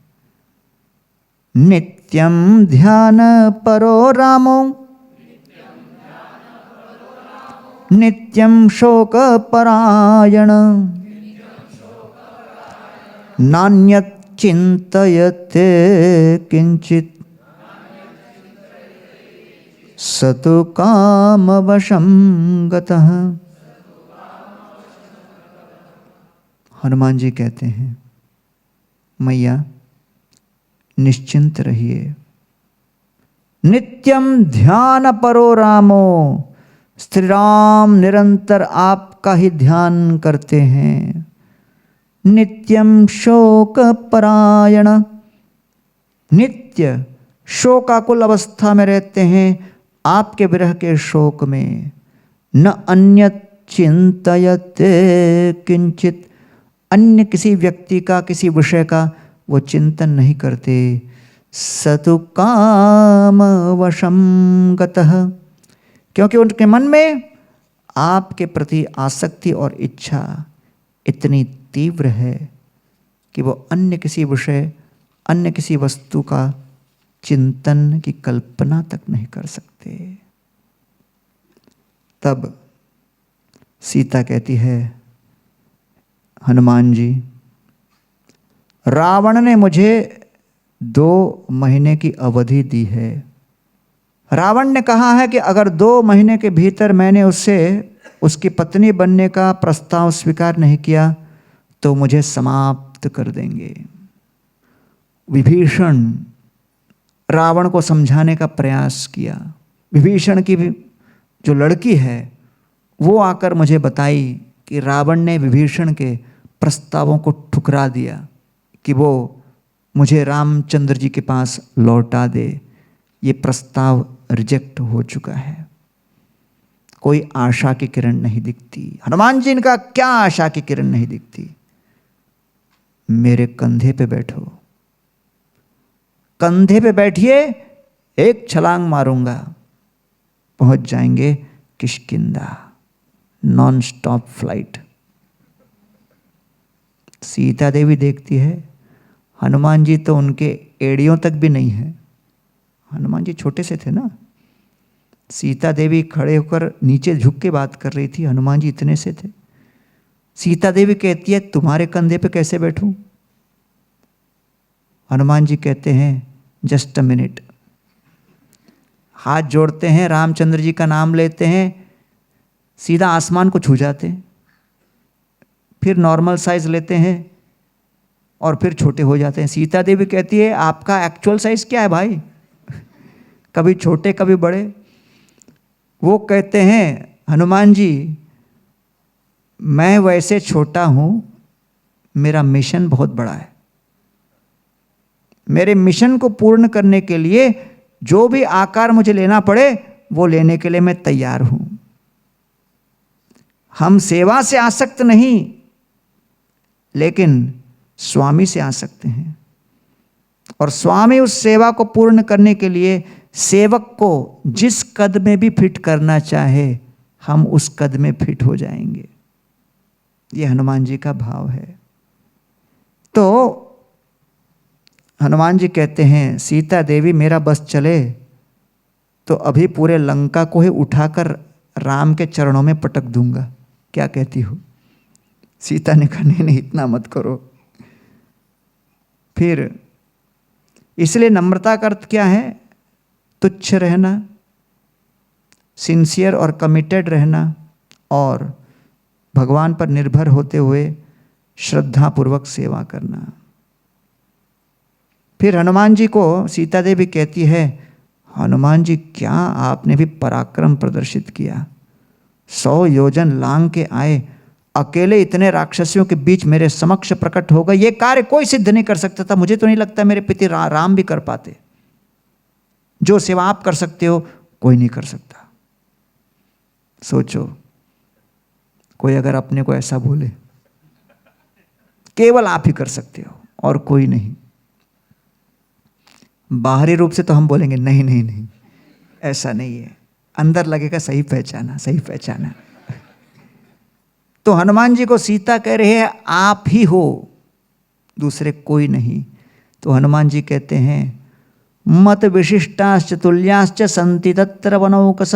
नित्यं ध्यान परो रामो नित्यं शोक परायण नान्यत् चिन्तयते किंचित सतु कामवशं गतः। हनुमान जी कहते हैं मैया निश्चिंत रहिए, नित्यम ध्यान परो रामो, श्री राम निरंतर आपका ही ध्यान करते हैं। नित्यम शोक परायण, नित्य शोकाकुल अवस्था में रहते हैं आपके विरह के शोक में। न अन्यत चिंतयते किंचित, अन्य किसी व्यक्ति का किसी विषय का वो चिंतन नहीं करते। सतु काम वशम गतः, क्योंकि उनके मन में आपके प्रति आसक्ति और इच्छा इतनी तीव्र है कि वो अन्य किसी विषय, अन्य किसी वस्तु का चिंतन की कल्पना तक नहीं कर सकते। तब सीता कहती है, हनुमान जी, रावण ने मुझे 2 महीने की अवधि दी है। रावण ने कहा है कि अगर 2 महीने के भीतर मैंने उससे उसकी पत्नी बनने का प्रस्ताव स्वीकार नहीं किया तो मुझे समाप्त कर देंगे। विभीषण रावण को समझाने का प्रयास किया। विभीषण की जो लड़की है वो आकर मुझे बताई कि रावण ने विभीषण के प्रस्तावों को ठुकरा दिया कि वो मुझे रामचंद्र जी के पास लौटा दे। ये प्रस्ताव रिजेक्ट हो चुका है। कोई आशा की किरण नहीं दिखती। हनुमान जी इनका क्या आशा की किरण नहीं दिखती। मेरे कंधे पे बैठो, कंधे पे बैठिए, एक छलांग मारूंगा, पहुंच जाएंगे Kishkindha. Non stop flight. Sita Devi देखती है हनुमान जी तो उनके एड़ियों तक भी नहीं है। हनुमान जी छोटे से थे ना। सीता देवी खड़े होकर नीचे झुक के बात कर रही थी, हनुमान जी इतने से थे। सीता देवी कहती है तुम्हारे कंधे पे कैसे बैठूं? हनुमान जी कहते हैं जस्ट अ मिनट। हाथ जोड़ते हैं, रामचंद्र जी का नाम लेते हैं, सीधा आसमान को छू जाते हैं, फिर नॉर्मल साइज लेते हैं और फिर छोटे हो जाते हैं। सीता देवी कहती है आपका एक्चुअल साइज क्या है भाई? कभी छोटे कभी बड़े। वो कहते हैं हनुमान जी मैं वैसे छोटा हूं, मेरा मिशन बहुत बड़ा है। मेरे मिशन को पूर्ण करने के लिए जो भी आकार मुझे लेना पड़े वो लेने के लिए मैं तैयार हूं। हम सेवा से आसक्त नहीं, लेकिन स्वामी से आसक्त हैं। और स्वामी उस सेवा को पूर्ण करने के लिए सेवक को जिस कद में भी फिट करना चाहे हम उस कद में फिट हो जाएंगे। ये हनुमान जी का भाव है। तो हनुमान जी कहते हैं सीता देवी मेरा बस चले तो अभी पूरे लंका को ही उठाकर राम के चरणों में पटक दूंगा, क्या कहती हो? सीता ने कहा नहीं इतना मत करो। फिर इसलिए नम्रता का अर्थ क्या है? तुच्छ रहना, सिंसियर और कमिटेड रहना, और भगवान पर निर्भर होते हुए श्रद्धापूर्वक सेवा करना। फिर हनुमान जी को सीता देवी कहती है हनुमान जी क्या आपने भी पराक्रम प्रदर्शित किया। 100 योजन लांग के आए, अकेले इतने राक्षसियों के बीच मेरे समक्ष प्रकट हो गए। ये कार्य कोई सिद्ध नहीं कर सकता था। मुझे तो नहीं लगता मेरे पिता राम भी कर पाते। जो सेवा आप कर सकते हो कोई नहीं कर सकता। सोचो कोई अगर अपने को ऐसा बोले, केवल आप ही कर सकते हो और कोई नहीं। बाहरी रूप से तो हम बोलेंगे नहीं नहीं नहीं ऐसा नहीं है, अंदर लगेगा सही पहचाना सही पहचाना। तो हनुमान जी को सीता कह रहे हैं आप ही हो, दूसरे कोई नहीं। तो हनुमान जी कहते हैं मत विशिष्टाश्च तुल्याश्च संति तत्र वनौकस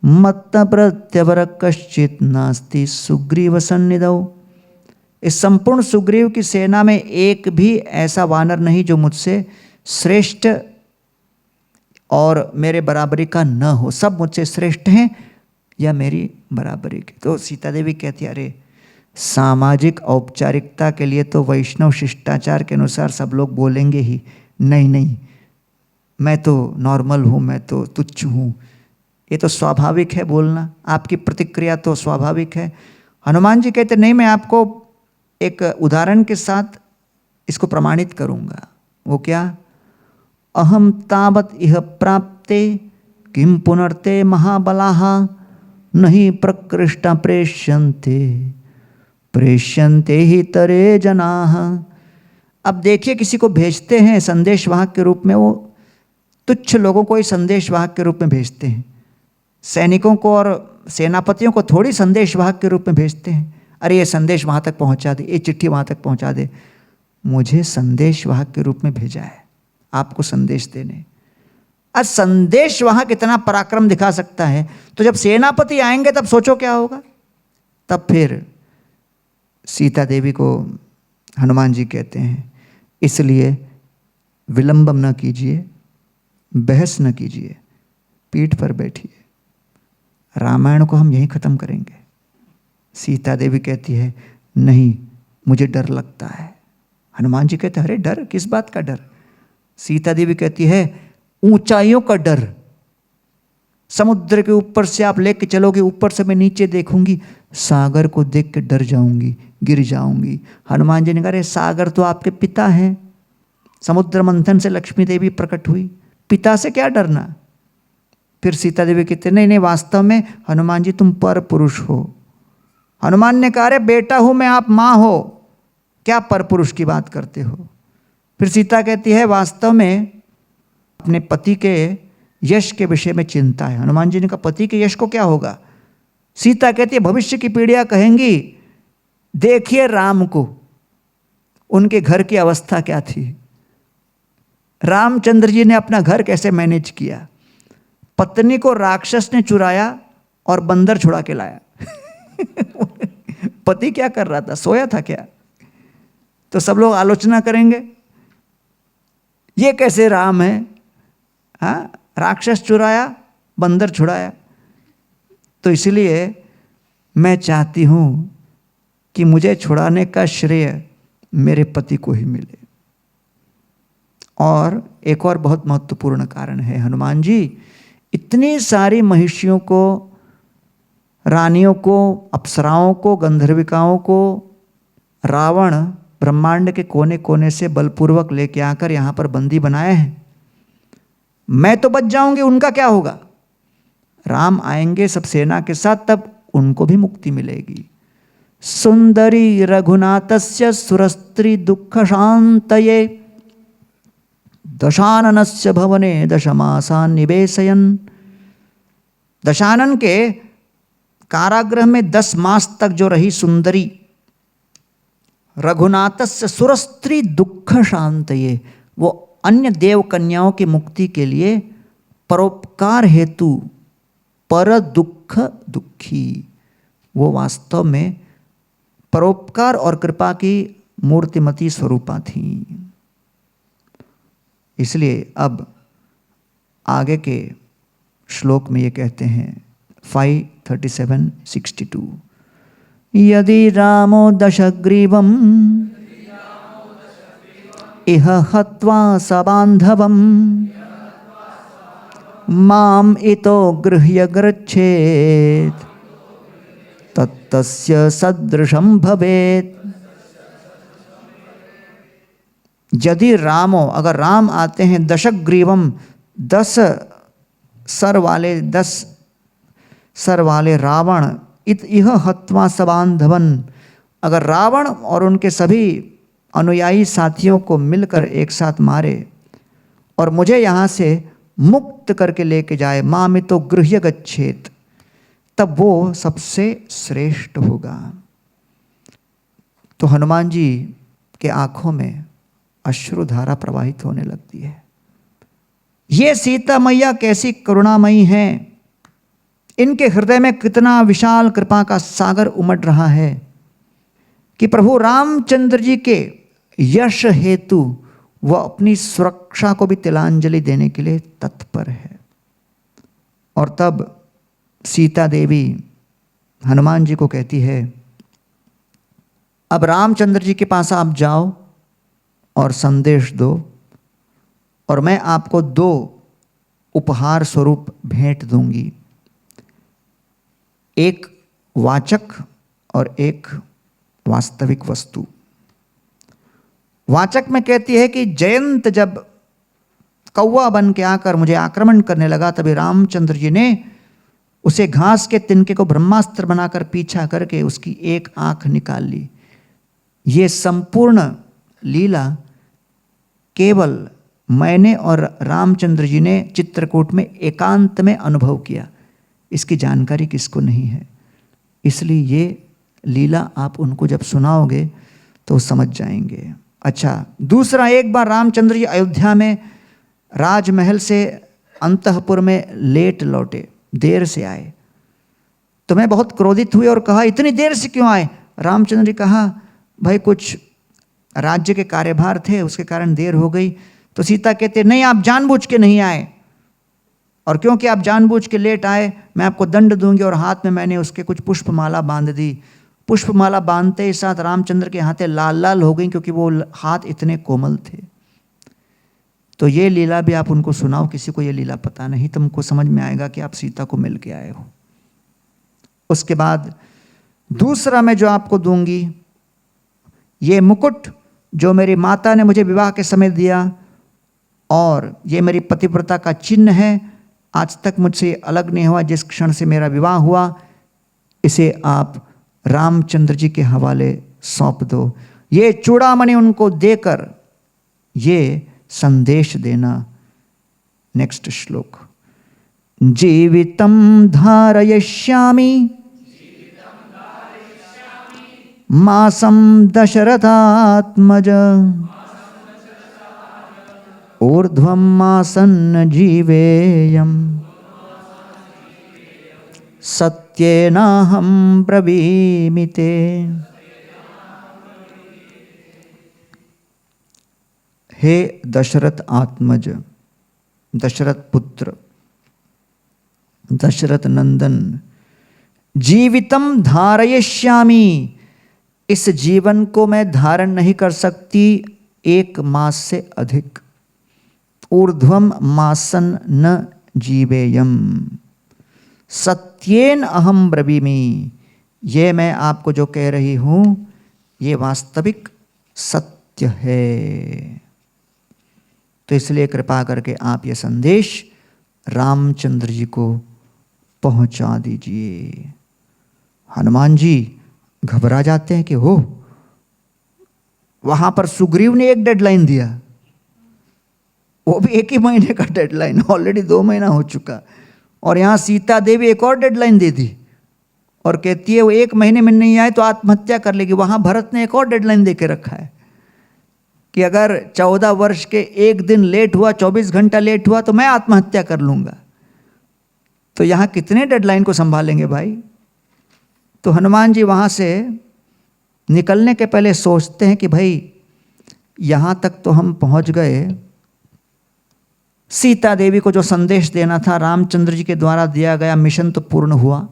मत प्रत्यवर कश्चित नास्ति सुग्रीव सन्निधौ। इस संपूर्ण सुग्रीव की सेना में एक भी ऐसा वानर नहीं जो मुझसे श्रेष्ठ और मेरे बराबरी का न हो। सब मुझसे श्रेष्ठ हैं या मेरी बराबरी के। तो सीता देवी कहती है अरे सामाजिक औपचारिकता के लिए तो वैष्णव शिष्टाचार के अनुसार सब लोग बोलेंगे ही, नहीं नहीं मैं तो नॉर्मल हूँ, मैं तो तुच्छ हूँ। ये तो स्वाभाविक है बोलना, आपकी प्रतिक्रिया तो स्वाभाविक है। हनुमान जी कहते नहीं, मैं आपको एक उदाहरण के साथ इसको प्रमाणित करूँगा। वो क्या? अहम तावत इह प्राप्ते किम पुनर्ते महाबलाः नहीं प्रकृष्टा प्रेष्यन्ते प्रेष्यन्ते ही तरे जनाः। अब देखिए, किसी को भेजते हैं संदेशवाहक के रूप में, वो तुच्छ लोगों को ही संदेशवाहक के रूप में भेजते हैं। सैनिकों को और सेनापतियों को थोड़ी संदेशवाहक के रूप में भेजते हैं। अरे ये संदेश वहाँ तक पहुँचा दे, ये चिट्ठी वहाँ तक पहुँचा दे। मुझे संदेशवाहक के रूप में भेजा है आपको संदेश देने। आज संदेशवाहक इतना पराक्रम दिखा सकता है, तो जब सेनापति आएंगे तब सोचो क्या होगा। तब फिर सीता देवी को हनुमान जी कहते हैं, इसलिए विलंबम न कीजिए, बहस न कीजिए, पीठ पर बैठिए, रामायण को हम यहीं ख़त्म करेंगे। सीता देवी कहती है, नहीं मुझे डर लगता है। हनुमान जी कहते हैं, अरे डर, किस बात का डर? सीता देवी कहती है, ऊंचाइयों का डर। समुद्र के ऊपर से आप लेके चलोगे, ऊपर से मैं नीचे देखूंगी, सागर को देख के डर जाऊंगी, गिर जाऊंगी। हनुमान जी ने कहा, अरे सागर तो आपके पिता हैं, समुद्र मंथन से लक्ष्मी देवी प्रकट हुई, पिता से क्या डरना। फिर सीता देवी कहते, नहीं नहीं, वास्तव में हनुमान जी तुम पर पुरुष हो। हनुमान ने कहा, अरे बेटा हूं मैं, आप माँ हो, क्या पर पुरुष की बात करते हो। फिर सीता कहती है, वास्तव में अपने पति के यश के विषय में चिंता है। हनुमान जी ने कहा, पति के यश को क्या होगा? सीता कहती है, भविष्य की पीढ़ियां कहेंगी, देखिए राम को, उनके घर की अवस्था क्या थी। रामचंद्र जी ने अपना घर कैसे मैनेज किया। पत्नी को राक्षस ने चुराया और बंदर छुड़ा के लाया। पति क्या कर रहा था, सोया था क्या? तो सब लोग आलोचना करेंगे, ये कैसे राम है? हाँ, राक्षस चुराया, बंदर छुड़ाया। तो इसलिए मैं चाहती हूँ कि मुझे छुड़ाने का श्रेय मेरे पति को ही मिले। और एक और बहुत महत्वपूर्ण कारण है, हनुमान जी इतनी सारी महिषियों को, रानियों को, अप्सराओं को, गंधर्विकाओं को रावण ब्रह्मांड के कोने कोने से बलपूर्वक लेके आकर यहाँ पर बंदी बनाए हैं। मैं तो बच जाऊंगी, उनका क्या होगा? राम आएंगे सब सेना के साथ, तब उनको भी मुक्ति मिलेगी। सुंदरी रघुनाथस्य सुरस्त्री दुख शांतये दशाननस्य भवने दशमासान निवेशयन। दशानन के कारागृह में 10 मास तक जो रही सुंदरी, रघुनाथस्य सुरस्त्री दुख शांतये, वो अन्य देव कन्याओं की मुक्ति के लिए परोपकार हेतु पर दुख दुखी, वो वास्तव में परोपकार और कृपा की मूर्तिमती स्वरूपा थी। इसलिए अब आगे के श्लोक में ये कहते हैं 5:37-62, यदि रामो दशग्रीवम् इह हत्वा सबान्धवम् माम इतो गृह्य गच्छेत् तत्तस्य सदृशं भवेत्। यदि रामो, अगर राम आते हैं, दशग्रीवम, 10 सर वाले रावण, इह हत्वा सबान्धवन, अगर रावण और उनके सभी अनुयायी साथियों को मिलकर एक साथ मारे और मुझे यहाँ से मुक्त करके लेके जाए, मामितो गृह्य गच्छेत, तब वो सबसे श्रेष्ठ होगा। तो हनुमान जी के आंखों में अश्रुधारा प्रवाहित होने लगती है। ये सीता मैया कैसी करुणामयी हैं, इनके हृदय में कितना विशाल कृपा का सागर उमड़ रहा है कि प्रभु रामचंद्र जी के यश हेतु वह अपनी सुरक्षा को भी तिलांजलि देने के लिए तत्पर है। और तब सीता देवी हनुमान जी को कहती है, अब रामचंद्र जी के पास आप जाओ और संदेश दो और मैं आपको 2 उपहार स्वरूप भेंट दूंगी, एक वाचक और एक वास्तविक वस्तु। वाचक में कहती है कि जयंत जब कौवा बन के आकर मुझे आक्रमण करने लगा, तभी रामचंद्र जी ने उसे घास के तिनके को ब्रह्मास्त्र बनाकर पीछा करके उसकी एक आंख निकाल ली। ये संपूर्ण लीला केवल मैंने और रामचंद्र जी ने चित्रकूट में एकांत में अनुभव किया, इसकी जानकारी किसको नहीं है। इसलिए ये लीला आप उनको जब सुनाओगे तो समझ जाएंगे। अच्छा, दूसरा, एक बार रामचंद्र जी अयोध्या में राजमहल से अंतःपुर में लेट लौटे, देर से आए, तो मैं बहुत क्रोधित हुई और कहा इतनी देर से क्यों आए। रामचंद्र जी कहा भाई कुछ राज्य के कार्यभार थे, उसके कारण देर हो गई। तो सीता कहते नहीं, आप जानबूझ के नहीं आए, और क्योंकि आप जानबूझ के लेट आए मैं आपको दंड दूंगी। और हाथ में मैंने उसके कुछ पुष्पमाला बांध दी। पुष्पमाला बांधते ही साथ रामचंद्र के हाथें लाल लाल हो गई, क्योंकि वो हाथ इतने कोमल थे। तो ये लीला भी आप उनको सुनाओ, किसी को ये लीला पता नहीं, तुमको समझ में आएगा कि आप सीता को मिल के आए हो। उसके बाद दूसरा मैं जो आपको दूंगी, ये मुकुट जो मेरी माता ने मुझे विवाह के समय दिया, और ये मेरी पतिव्रता का चिन्ह है, आज तक मुझसे अलग नहीं हुआ जिस क्षण से मेरा विवाह हुआ। इसे आप रामचंद्र जी के हवाले सौंप दो। ये चूड़ामणि उनको देकर ये संदेश देना। नेक्स्ट श्लोक, जीवितं धारयिष्यामि मासं दशरथात्मज ऊर्ध्वं मासन्न जीवेयम् सत्येनाहं ब्रवीमि ते। हे दशरथ आत्मज, दशरथ पुत्र, दशरथ नंदन, जीवितम धारयिष्यामि, इस जीवन को मैं धारण नहीं कर सकती 1 मास से अधिक। ऊर्ध्वम मासन न जीवेयम सत्येन अहम ब्रवीमि, ये मैं आपको जो कह रही हूँ ये वास्तविक सत्य है। तो इसलिए कृपा करके आप ये संदेश रामचंद्र जी को पहुंचा दीजिए। हनुमान जी घबरा जाते हैं कि हो, वहां पर सुग्रीव ने एक डेडलाइन दिया, वो भी 1 ही महीने का डेडलाइन, ऑलरेडी 2 महीना हो चुका, और यहाँ सीता देवी एक और डेडलाइन दे दी और कहती है वो 1 महीने में नहीं आए तो आत्महत्या कर लेगी। वहाँ भरत ने एक और डेडलाइन दे के रखा है कि अगर 14 वर्ष के 1 दिन लेट हुआ, 24 घंटा लेट हुआ तो मैं आत्महत्या कर लूँगा। तो यहाँ कितने डेडलाइन को संभालेंगे भाई। तो हनुमान जी वहाँ से निकलने के पहले सोचते हैं कि भाई यहाँ तक तो हम पहुँच गए, सीता देवी को जो संदेश देना था रामचंद्र जी के द्वारा दिया गया मिशन तो पूर्ण हुआ,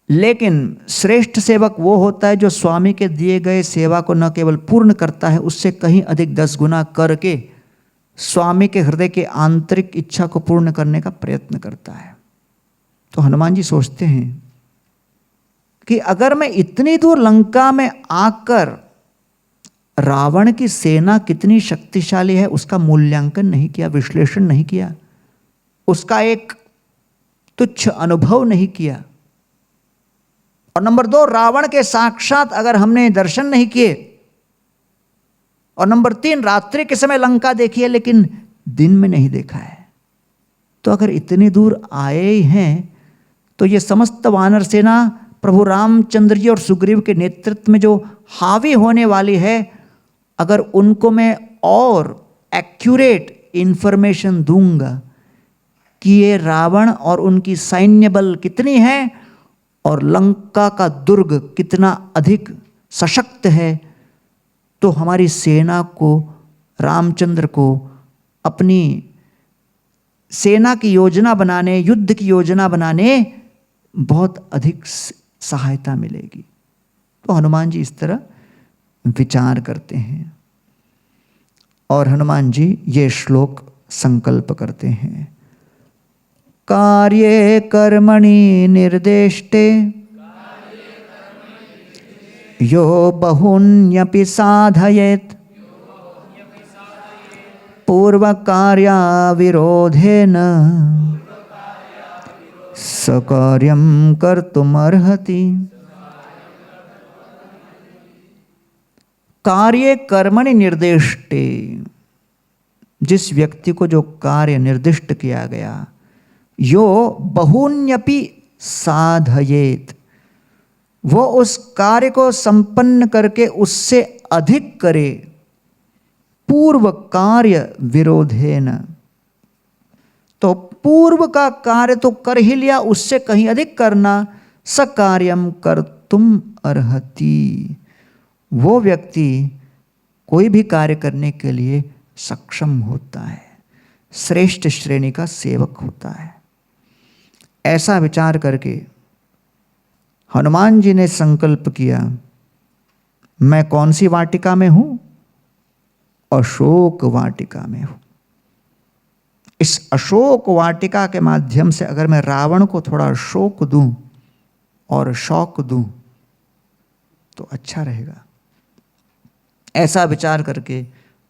लेकिन श्रेष्ठ सेवक वो होता है जो स्वामी के दिए गए सेवा को न केवल पूर्ण करता है, उससे कहीं अधिक 10 गुना करके स्वामी के हृदय के आंतरिक इच्छा को पूर्ण करने का प्रयत्न करता है। तो हनुमान जी सोचते हैं कि अगर मैं इतनी दूर लंका में आकर रावण की सेना कितनी शक्तिशाली है उसका मूल्यांकन नहीं किया, विश्लेषण नहीं किया, उसका एक तुच्छ अनुभव नहीं किया, और नंबर 2 रावण के साक्षात अगर हमने दर्शन नहीं किए, और नंबर 3 रात्रि के समय लंका देखी है लेकिन दिन में नहीं देखा है, तो अगर इतनी दूर आए ही हैं तो ये समस्त वानर सेना प्रभु रामचंद्र जी और सुग्रीव के नेतृत्व में जो हावी होने वाली है, अगर उनको मैं और एक्यूरेट इंफॉर्मेशन दूंगा कि ये रावण और उनकी सैन्य बल कितनी है और लंका का दुर्ग कितना अधिक सशक्त है, तो हमारी सेना को, रामचंद्र को अपनी सेना की योजना बनाने, युद्ध की योजना बनाने बहुत अधिक सहायता मिलेगी। तो हनुमान जी इस तरह विचार करते हैं और हनुमान जी ये श्लोक संकल्प करते हैं। कार्ये कर्मणि निर्देष्टे यो बहुन्यपि साधयेत् पूर्वकार्या विरोधेन सकार्यं कर्तुमर्हति। कार्य कर्मणि निर्दिष्टे, जिस व्यक्ति को जो कार्य निर्दिष्ट किया गया, यो बहुन्यपि साधयेत, वो उस कार्य को संपन्न करके उससे अधिक करे, पूर्व कार्य विरोधेन, तो पूर्व का कार्य तो कर ही लिया, उससे कहीं अधिक करना, सकार्यम कर्तुम अर्हति, वो व्यक्ति कोई भी कार्य करने के लिए सक्षम होता है, श्रेष्ठ श्रेणी का सेवक होता है। ऐसा विचार करके हनुमान जी ने संकल्प किया, मैं कौन सी वाटिका में हूं? अशोक वाटिका में हूं। इस अशोक वाटिका के माध्यम से अगर मैं रावण को थोड़ा शोक दूं और शौक दूं तो अच्छा रहेगा। ऐसा विचार करके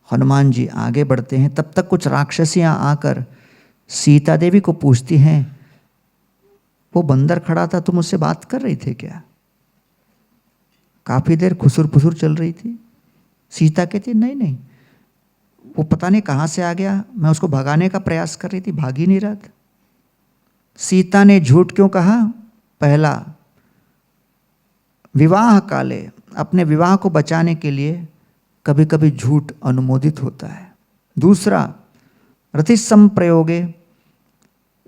हनुमान जी आगे बढ़ते हैं। तब तक कुछ राक्षसियां आकर सीता देवी को पूछती हैं, वो बंदर खड़ा था, तुम उससे बात कर रही थे क्या? काफी देर खुसुर फुसुर चल रही थी। सीता कहती नहीं नहीं, वो पता नहीं कहां से आ गया, मैं उसको भगाने का प्रयास कर रही थी, भाग ही नहीं रहा था। सीता ने झूठ क्यों कहा? पहला, विवाह काले, अपने विवाह को बचाने के लिए कभी कभी झूठ अनुमोदित होता है। दूसरा, रति संप्रयोगे,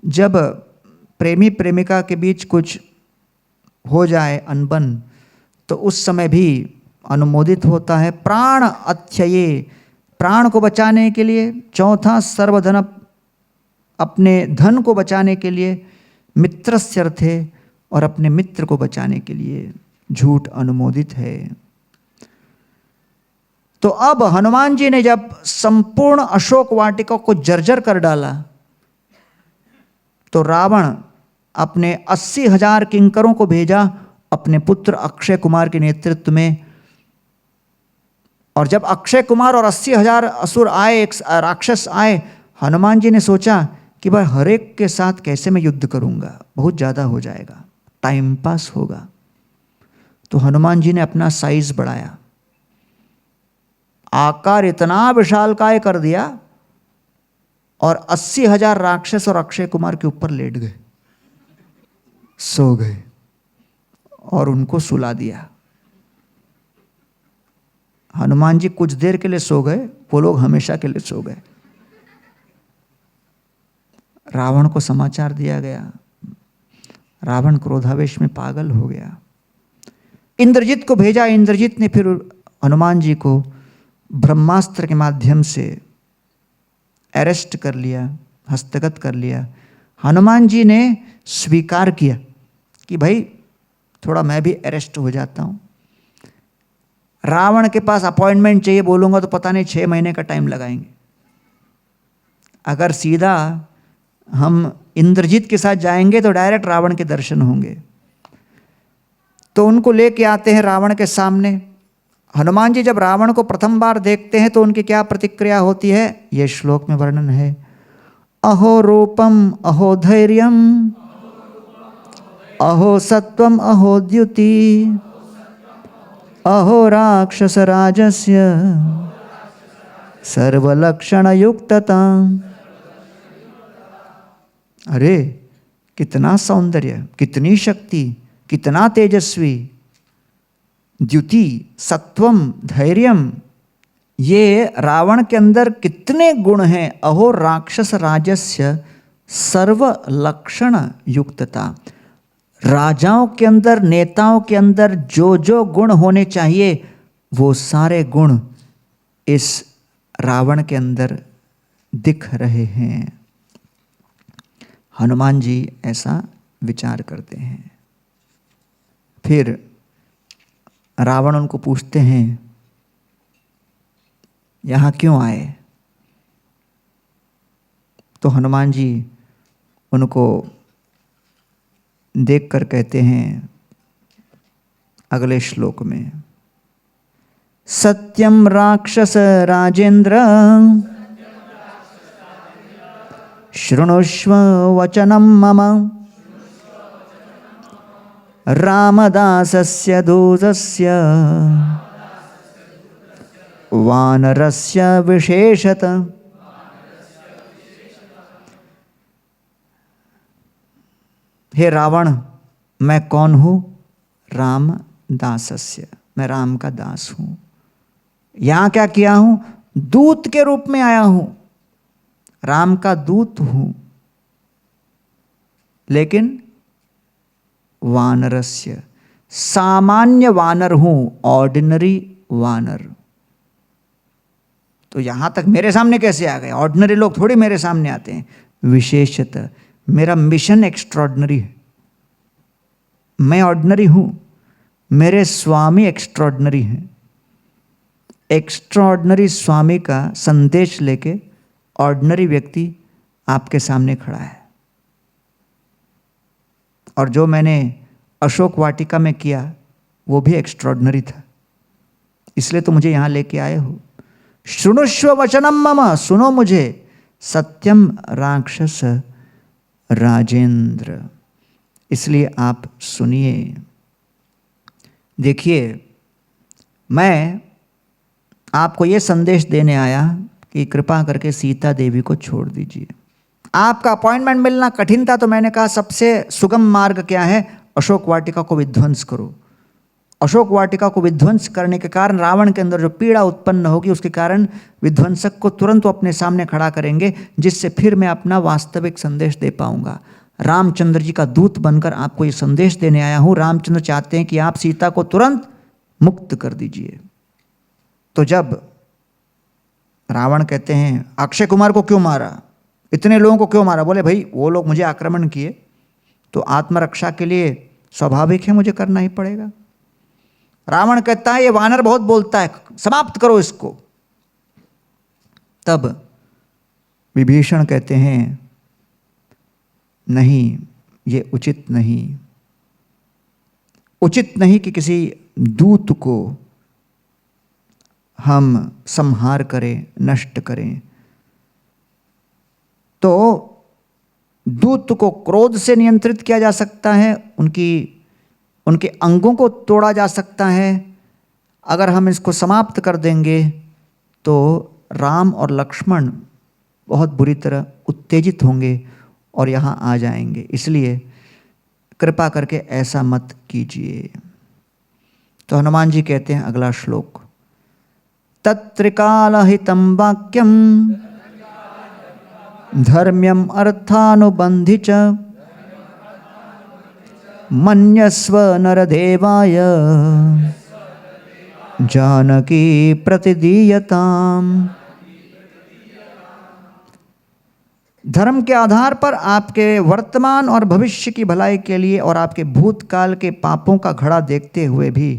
जब प्रेमी प्रेमिका के बीच कुछ हो जाए अनबन, तो उस समय भी अनुमोदित होता है। प्राण अत्यये, प्राण को बचाने के लिए। चौथा, सर्वधन, अपने धन को बचाने के लिए। मित्रस्यर्थे, और अपने मित्र को बचाने के लिए झूठ अनुमोदित है। तो अब हनुमान जी ने जब संपूर्ण अशोक वाटिका को जर्जर कर डाला, तो रावण अपने 80,000 किंकरों को भेजा अपने पुत्र अक्षय कुमार के नेतृत्व में। और जब अक्षय कुमार और 80,000 असुर आए, एक राक्षस आए, हनुमान जी ने सोचा कि भाई हर एक के साथ कैसे मैं युद्ध करूंगा, बहुत ज़्यादा हो जाएगा, टाइम पास होगा। तो हनुमान जी ने अपना साइज बढ़ाया, आकार इतना विशालकाय कर दिया और 80,000 राक्षस और अक्षय कुमार के ऊपर लेट गए, सो गए और उनको सुला दिया। हनुमान जी कुछ देर के लिए सो गए, वो लोग हमेशा के लिए सो गए। रावण को समाचार दिया गया, रावण क्रोधावेश में पागल हो गया। इंद्रजित को भेजा, इंद्रजित ने फिर हनुमान जी को ब्रह्मास्त्र के माध्यम से अरेस्ट कर लिया, हस्तगत कर लिया। हनुमान जी ने स्वीकार किया कि भाई थोड़ा मैं भी अरेस्ट हो जाता हूँ। रावण के पास अपॉइंटमेंट चाहिए बोलूँगा तो पता नहीं 6 महीने का टाइम लगाएंगे। अगर सीधा हम इंद्रजित के साथ जाएंगे तो डायरेक्ट रावण के दर्शन होंगे। तो उनको लेके आते हैं रावण के सामने। हनुमान जी जब रावण को प्रथम बार देखते हैं तो उनकी क्या प्रतिक्रिया होती है, ये श्लोक में वर्णन है। अहो रूपम अहो धैर्यम अहो सत्वम अहो द्युति अहो राक्षस राजस्य सर्वलक्षण युक्तता। अरे कितना सौंदर्य, कितनी शक्ति, कितना तेजस्वी, द्युति, सत्वम, धैर्यम, ये रावण के अंदर कितने गुण हैं। अहो राक्षस राजस्य सर्व लक्षण युक्तता, राजाओं के अंदर, नेताओं के अंदर जो जो गुण होने चाहिए वो सारे गुण इस रावण के अंदर दिख रहे हैं। हनुमान जी ऐसा विचार करते हैं। फिर रावण उनको पूछते हैं, यहाँ क्यों आए? तो हनुमान जी उनको देखकर कहते हैं अगले श्लोक में, सत्यम राक्षस राजेंद्र शृणुष्व वचनम मम रामदासस्य दूतस्य वानरस्य विशेषत। हे रावण, मैं कौन हूँ? राम दासस्य, मैं राम का दास हूँ। यहाँ क्या किया हूँ? दूत के रूप में आया हूँ, राम का दूत हूँ। लेकिन वानरस्य, सामान्य वानर हूँ, ऑर्डिनरी वानर। तो यहाँ तक मेरे सामने कैसे आ गए? ऑर्डिनरी लोग थोड़ी मेरे सामने आते हैं। विशेषतः मेरा मिशन एक्स्ट्रॉर्डिनरी है। मैं ऑर्डिनरी हूँ, मेरे स्वामी एक्स्ट्रॉर्डिनरी हैं। एक्स्ट्रॉर्डिनरी स्वामी का संदेश लेके ऑर्डिनरी व्यक्ति आपके सामने खड़ा है। और जो मैंने अशोक वाटिका में किया वो भी एक्स्ट्रॉर्डिनरी था, इसलिए तो मुझे यहाँ लेके आए हो। शृणुष्व वचनम मम, सुनो मुझे। सत्यम राक्षस राजेंद्र, इसलिए आप सुनिए। देखिए, मैं आपको ये संदेश देने आया कि कृपा करके सीता देवी को छोड़ दीजिए। आपका अपॉइंटमेंट मिलना कठिन था, तो मैंने कहा सबसे सुगम मार्ग क्या है? अशोक वाटिका को विध्वंस करो। अशोक वाटिका को विध्वंस करने के कारण रावण के अंदर जो पीड़ा उत्पन्न होगी, उसके कारण विध्वंसक को तुरंत वो अपने सामने खड़ा करेंगे, जिससे फिर मैं अपना वास्तविक संदेश दे पाऊंगा। रामचंद्र जी का दूत बनकर आपको ये संदेश देने आया हूँ। रामचंद्र चाहते हैं कि आप सीता को तुरंत मुक्त कर दीजिए। तो जब रावण कहते हैं अक्षय कुमार को क्यों मारा, इतने लोगों को क्यों मारा? बोले भाई वो लोग मुझे आक्रमण किए, तो आत्मरक्षा के लिए स्वाभाविक है मुझे करना ही पड़ेगा। रावण कहता है ये वानर बहुत बोलता है, समाप्त करो इसको। तब विभीषण कहते हैं नहीं, ये उचित नहीं, उचित नहीं कि किसी दूत को हम संहार करें, नष्ट करें। तो दूत को क्रोध से नियंत्रित किया जा सकता है, उनके अंगों को तोड़ा जा सकता है। अगर हम इसको समाप्त कर देंगे तो राम और लक्ष्मण बहुत बुरी तरह उत्तेजित होंगे और यहाँ आ जाएंगे, इसलिए कृपा करके ऐसा मत कीजिए। तो हनुमान जी कहते हैं अगला श्लोक, तत्रिकालहितं वाक्यम धर्म्यम अर्थानुबंधि च मन्यस्व नरदेवाय जानकी प्रतिदीयताम। धर्म के आधार पर आपके वर्तमान और भविष्य की भलाई के लिए और आपके भूतकाल के पापों का घड़ा देखते हुए भी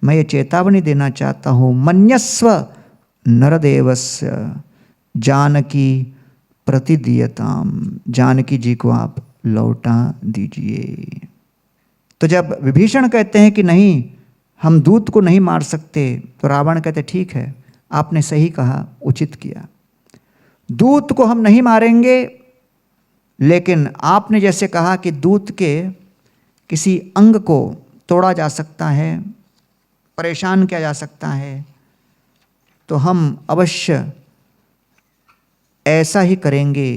मैं ये चेतावनी देना चाहता हूँ, मन्यस्व नरदेवस्य जानकी प्रतिदीयताम, जानकी जी को आप लौटा दीजिए। तो जब विभीषण कहते हैं कि नहीं हम दूत को नहीं मार सकते, तो रावण कहते ठीक है, आपने सही कहा, उचित किया, दूत को हम नहीं मारेंगे, लेकिन आपने जैसे कहा कि दूत के किसी अंग को तोड़ा जा सकता है, परेशान किया जा सकता है, तो हम अवश्य ऐसा ही करेंगे,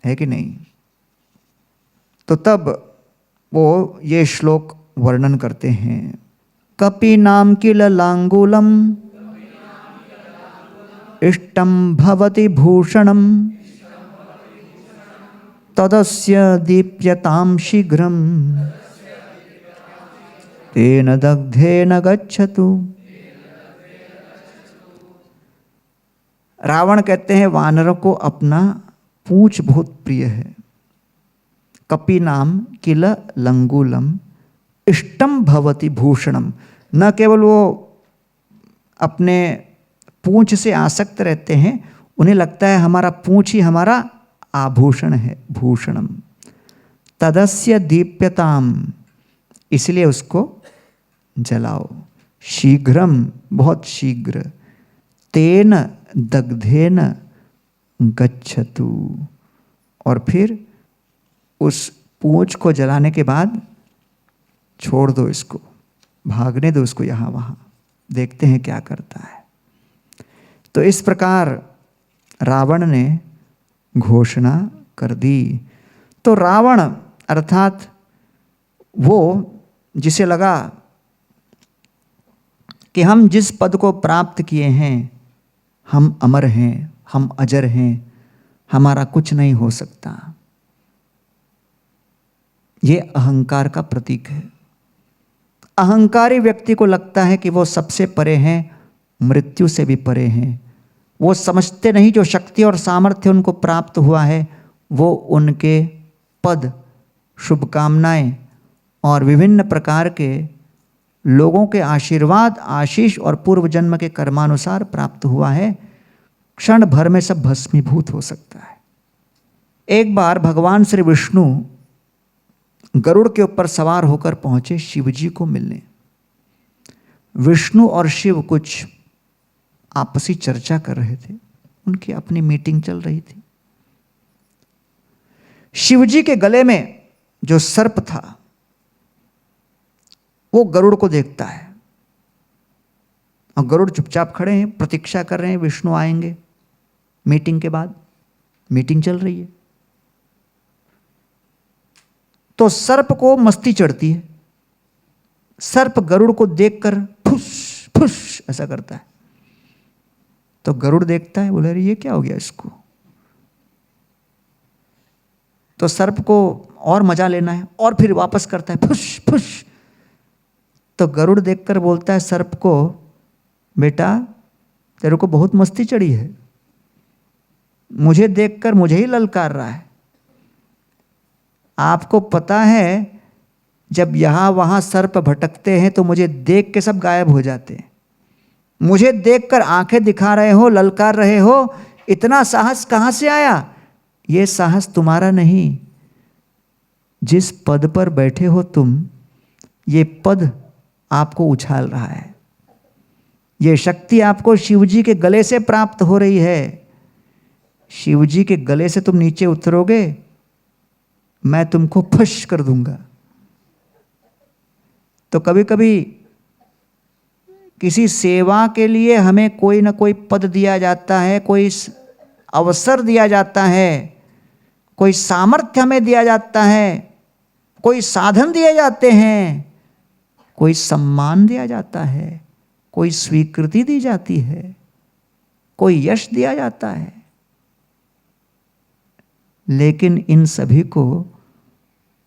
है कि नहीं? तो तब वो ये श्लोक वर्णन करते हैं, कपि नाम किल लांगूलम इष्टम भवति भूषणम तदस्य दीप्यताम शीघ्रम तेन दग्धेन गच्छतु। रावण कहते हैं वानरों को अपना पूंछ बहुत प्रिय है। कपि नाम किल लंगूलम इष्टम भवति भूषणम, न केवल वो अपने पूंछ से आसक्त रहते हैं, उन्हें लगता है हमारा पूंछ ही हमारा आभूषण है, भूषणम। तदस्य दीप्यताम, इसलिए उसको जलाओ। शीघ्रम, बहुत शीघ्र। तेन दग्धेन गच्छतु, और फिर उस पूंछ को जलाने के बाद छोड़ दो इसको, भागने दो उसको यहाँ वहाँ, देखते हैं क्या करता है। तो इस प्रकार रावण ने घोषणा कर दी। तो रावण अर्थात वो जिसे लगा कि हम जिस पद को प्राप्त किए हैं, हम अमर हैं, हम अजर हैं, हमारा कुछ नहीं हो सकता, ये अहंकार का प्रतीक है। अहंकारी व्यक्ति को लगता है कि वो सबसे परे हैं, मृत्यु से भी परे हैं। वो समझते नहीं जो शक्ति और सामर्थ्य उनको प्राप्त हुआ है, वो उनके पद, शुभकामनाएं और विभिन्न प्रकार के लोगों के आशीर्वाद, आशीष और पूर्व जन्म के कर्मानुसार प्राप्त हुआ है। क्षण भर में सब भस्मीभूत हो सकता है। एक बार भगवान श्री विष्णु गरुड़ के ऊपर सवार होकर पहुंचे शिव जी को मिलने। विष्णु और शिव कुछ आपसी चर्चा कर रहे थे, उनकी अपनी मीटिंग चल रही थी। शिव जी के गले में जो सर्प था वो गरुड़ को देखता है, और गरुड़ चुपचाप खड़े हैं, प्रतीक्षा कर रहे हैं विष्णु आएंगे। मीटिंग के बाद मीटिंग चल रही है, तो सर्प को मस्ती चढ़ती है। सर्प गरुड़ को देखकर फुस फुस ऐसा करता है। तो गरुड़ देखता है, बोले अरे ये क्या हो गया इसको। तो सर्प को और मजा लेना है, और फिर वापस करता है फुस फुस। तो गरुड़ देखकर बोलता है सर्प को, बेटा तेरे को बहुत मस्ती चढ़ी है, मुझे देखकर मुझे ही ललकार रहा है। आपको पता है जब यहाँ वहाँ सर्प भटकते हैं तो मुझे देख के सब गायब हो जाते हैं। मुझे देखकर आंखें दिखा रहे हो, ललकार रहे हो, इतना साहस कहाँ से आया? ये साहस तुम्हारा नहीं। जिस पद पर बैठे हो तुम, ये पद आपको उछाल रहा है। ये शक्ति आपको शिवजी के गले से प्राप्त हो रही है। शिवजी के गले से तुम नीचे उतरोगे, मैं तुमको फश कर दूंगा। तो कभी कभी किसी सेवा के लिए हमें कोई ना कोई पद दिया जाता है, कोई अवसर दिया जाता है, कोई सामर्थ्य हमें दिया जाता है, कोई साधन दिए जाते हैं, कोई सम्मान दिया जाता है, कोई स्वीकृति दी जाती है, कोई यश दिया जाता है। लेकिन इन सभी को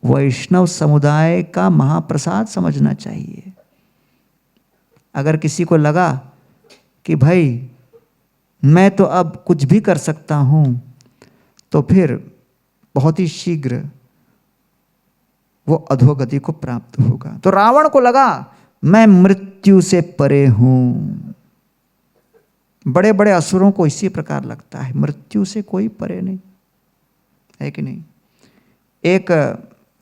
वैष्णव समुदाय का महाप्रसाद समझना चाहिए। अगर किसी को लगा कि भाई मैं तो अब कुछ भी कर सकता हूँ, तो फिर बहुत ही शीघ्र वो अधोगति को प्राप्त होगा। तो रावण को लगा मैं मृत्यु से परे हूँ। बड़े बड़े असुरों को इसी प्रकार लगता है, मृत्यु से कोई परे नहीं है कि नहीं। एक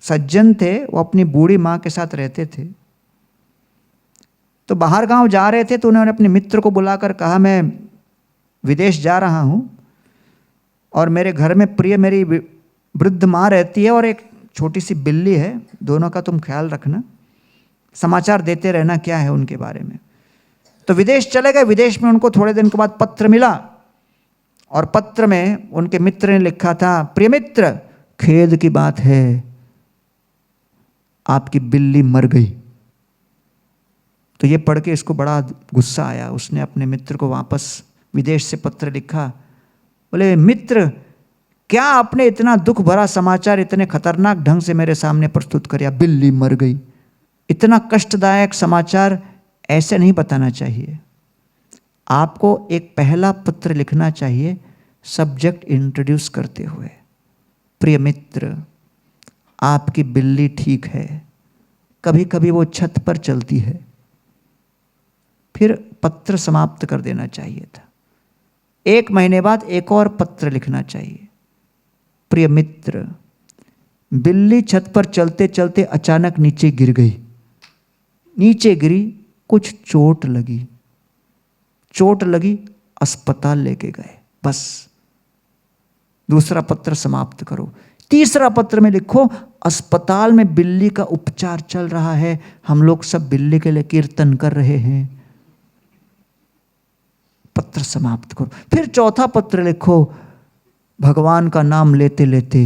सज्जन थे, वो अपनी बूढ़ी माँ के साथ रहते थे। तो बाहर गांव जा रहे थे तो उन्होंने अपने मित्र को बुलाकर कहा मैं विदेश जा रहा हूँ और मेरे घर में प्रिय मेरी वृद्ध माँ रहती है और एक छोटी सी बिल्ली है, दोनों का तुम ख्याल रखना, समाचार देते रहना क्या है उनके बारे में। तो विदेश चले गए। विदेश में उनको थोड़े दिन के बाद पत्र मिला और पत्र में उनके मित्र ने लिखा था, प्रिय मित्र खेद की बात है, आपकी बिल्ली मर गई। तो ये पढ़ के इसको बड़ा गुस्सा आया। उसने अपने मित्र को वापस विदेश से पत्र लिखा, बोले मित्र क्या आपने इतना दुख भरा समाचार इतने खतरनाक ढंग से मेरे सामने प्रस्तुत किया, बिल्ली मर गई। इतना कष्टदायक समाचार ऐसे नहीं बताना चाहिए। आपको एक पहला पत्र लिखना चाहिए सब्जेक्ट इंट्रोड्यूस करते हुए, प्रिय मित्र आपकी बिल्ली ठीक है, कभी कभी वो छत पर चलती है। फिर पत्र समाप्त कर देना चाहिए था। 1 महीने बाद एक और पत्र लिखना चाहिए, प्रिय मित्र, बिल्ली छत पर चलते चलते अचानक नीचे गिर गई। नीचे गिरी, कुछ चोट लगी। चोट लगी, अस्पताल लेके गए। बस दूसरा पत्र समाप्त करो। तीसरा पत्र में लिखो, अस्पताल में बिल्ली का उपचार चल रहा है, हम लोग सब बिल्ली के लिए कीर्तन कर रहे हैं। पत्र समाप्त करो। फिर चौथा पत्र लिखो, भगवान का नाम लेते लेते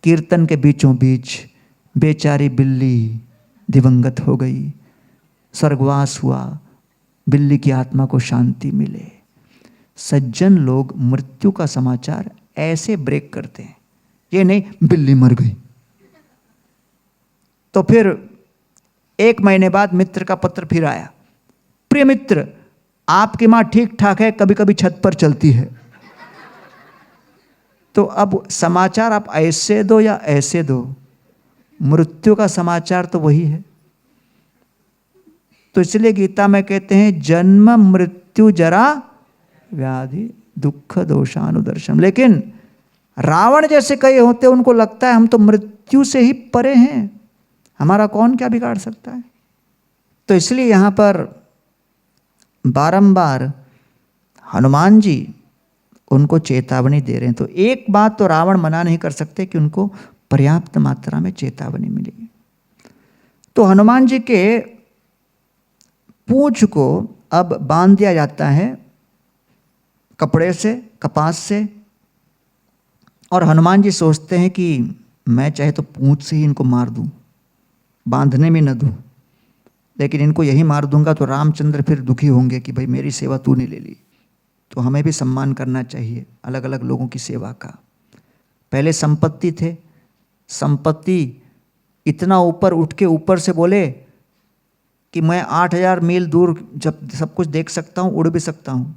कीर्तन के बीचों बीच बेचारी बिल्ली दिवंगत हो गई, स्वर्गवास हुआ, बिल्ली की आत्मा को शांति मिले। सज्जन लोग मृत्यु का समाचार ऐसे ब्रेक करते हैं, ये नहीं बिल्ली मर गई। तो फिर 1 महीने बाद मित्र का पत्र फिर आया, प्रिय मित्र, आपकी मां ठीक ठाक है, कभी कभी छत पर चलती है। तो अब समाचार आप ऐसे दो या ऐसे दो, मृत्यु का समाचार तो वही है। तो इसलिए गीता में कहते हैं, जन्म मृत्यु जरा व्याधि दुख दोषानुदर्शन। लेकिन रावण जैसे कई होते, उनको लगता है हम तो मृत्यु से ही परे हैं, हमारा कौन क्या बिगाड़ सकता है। तो इसलिए यहां पर बारंबार हनुमान जी उनको चेतावनी दे रहे हैं। तो एक बात तो रावण मना नहीं कर सकते कि उनको पर्याप्त मात्रा में चेतावनी मिली। तो हनुमान जी के पूंछ को अब बांध दिया जाता है कपड़े से, कपास से। और हनुमान जी सोचते हैं कि मैं चाहे तो पूंछ से ही इनको मार दूं, बांधने में न दूं, लेकिन इनको यही मार दूंगा तो रामचंद्र फिर दुखी होंगे कि भाई मेरी सेवा तूने ले ली। तो हमें भी सम्मान करना चाहिए अलग अलग लोगों की सेवा का। पहले संपत्ति थे, संपत्ति इतना ऊपर उठ के ऊपर से बोले कि मैं 8000 मील दूर जब सब कुछ देख सकता हूँ, उड़ भी सकता हूँ।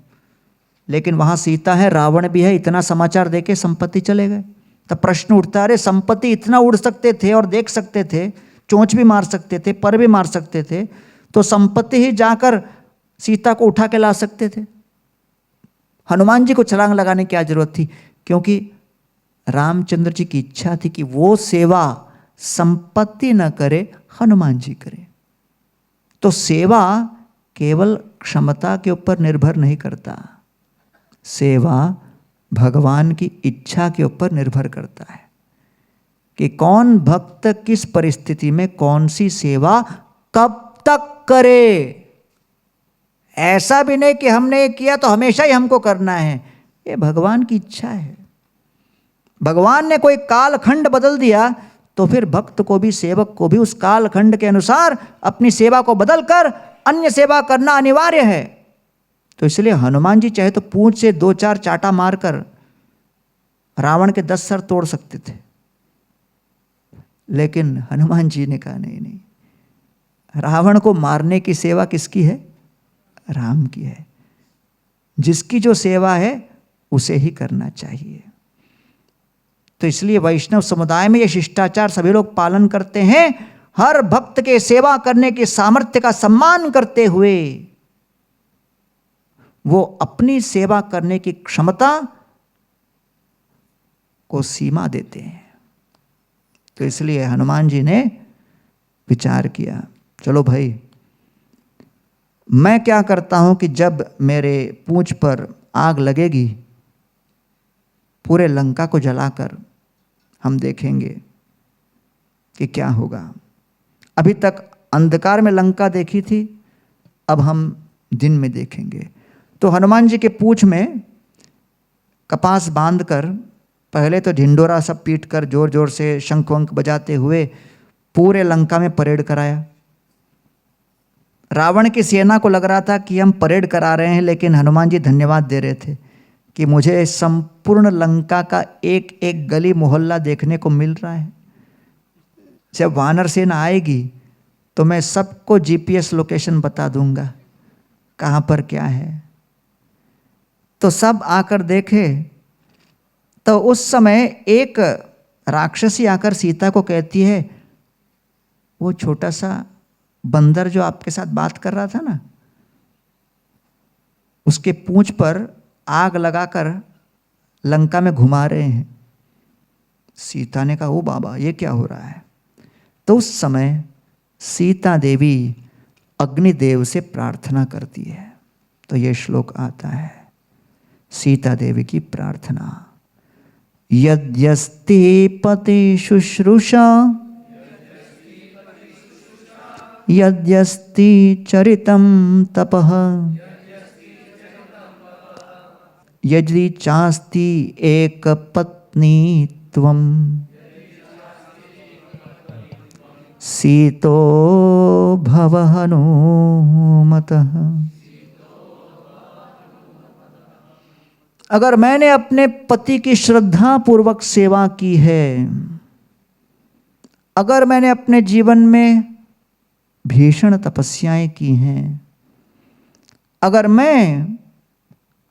लेकिन वहाँ सीता है, रावण भी है, इतना समाचार देके संपत्ति चले गए। तब प्रश्न उठता, अरे संपत्ति इतना उड़ सकते थे और देख सकते थे, चोंच भी मार सकते थे, पर भी मार सकते थे, तो संपत्ति ही जाकर सीता को उठा के ला सकते थे। हनुमान जी को छलांग लगाने की क्या जरूरत थी? क्योंकि रामचंद्र जी की इच्छा थी कि वो सेवा संपत्ति न करे, हनुमान जी करे। तो सेवा केवल क्षमता के ऊपर निर्भर नहीं करता, सेवा भगवान की इच्छा के ऊपर निर्भर करता है कि कौन भक्त किस परिस्थिति में कौन सी सेवा कब तक करे। ऐसा भी नहीं कि हमने किया तो हमेशा ही हमको करना है, ये भगवान की इच्छा है। भगवान ने कोई कालखंड बदल दिया तो फिर भक्त को भी, सेवक को भी उस कालखंड के अनुसार अपनी सेवा को बदलकर अन्य सेवा करना अनिवार्य है। तो इसलिए हनुमान जी चाहे तो पूंछ से 2-4 चाटा मारकर रावण के 10 सर तोड़ सकते थे, लेकिन हनुमान जी ने कहा नहीं नहीं, रावण को मारने की सेवा किसकी है? राम की है। जिसकी जो सेवा है उसे ही करना चाहिए। तो इसलिए वैष्णव समुदाय में ये शिष्टाचार सभी लोग पालन करते हैं। हर भक्त के सेवा करने के सामर्थ्य का सम्मान करते हुए वो अपनी सेवा करने की क्षमता को सीमा देते हैं। तो इसलिए हनुमान जी ने विचार किया, चलो भाई मैं क्या करता हूं कि जब मेरे पूंछ पर आग लगेगी, पूरे लंका को जलाकर हम देखेंगे कि क्या होगा। अभी तक अंधकार में लंका देखी थी, अब हम दिन में देखेंगे। तो हनुमान जी के पूंछ में कपास बांधकर पहले तो ढिंडोरा सब पीट कर जोर जोर से शंख वंख बजाते हुए पूरे लंका में परेड कराया। रावण की सेना को लग रहा था कि हम परेड करा रहे हैं, लेकिन हनुमान जी धन्यवाद दे रहे थे कि मुझे संपूर्ण लंका का एक एक गली मोहल्ला देखने को मिल रहा है। जब वानर सेना आएगी तो मैं सबको जीपीएस लोकेशन बता दूंगा कहाँ पर क्या है। तो सब आकर देखे तो उस समय एक राक्षसी आकर सीता को कहती है, वो छोटा सा बंदर जो आपके साथ बात कर रहा था ना, उसके पूंछ पर आग लगाकर लंका में घुमा रहे हैं। सीता ने कहा, ओ बाबा ये क्या हो रहा है? तो उस समय सीता देवी अग्निदेव से प्रार्थना करती है। तो ये श्लोक आता है, सीता देवी की प्रार्थना। यद्यस्ति पति शुश्रूषा यद्यस्ति चरितं तपः यदि चास्ति एकपत्नीत्वं सीतो भव हनुमतः। अगर मैंने अपने पति की श्रद्धा पूर्वक सेवा की है, अगर मैंने अपने जीवन में भीषण तपस्याएं की हैं, अगर मैं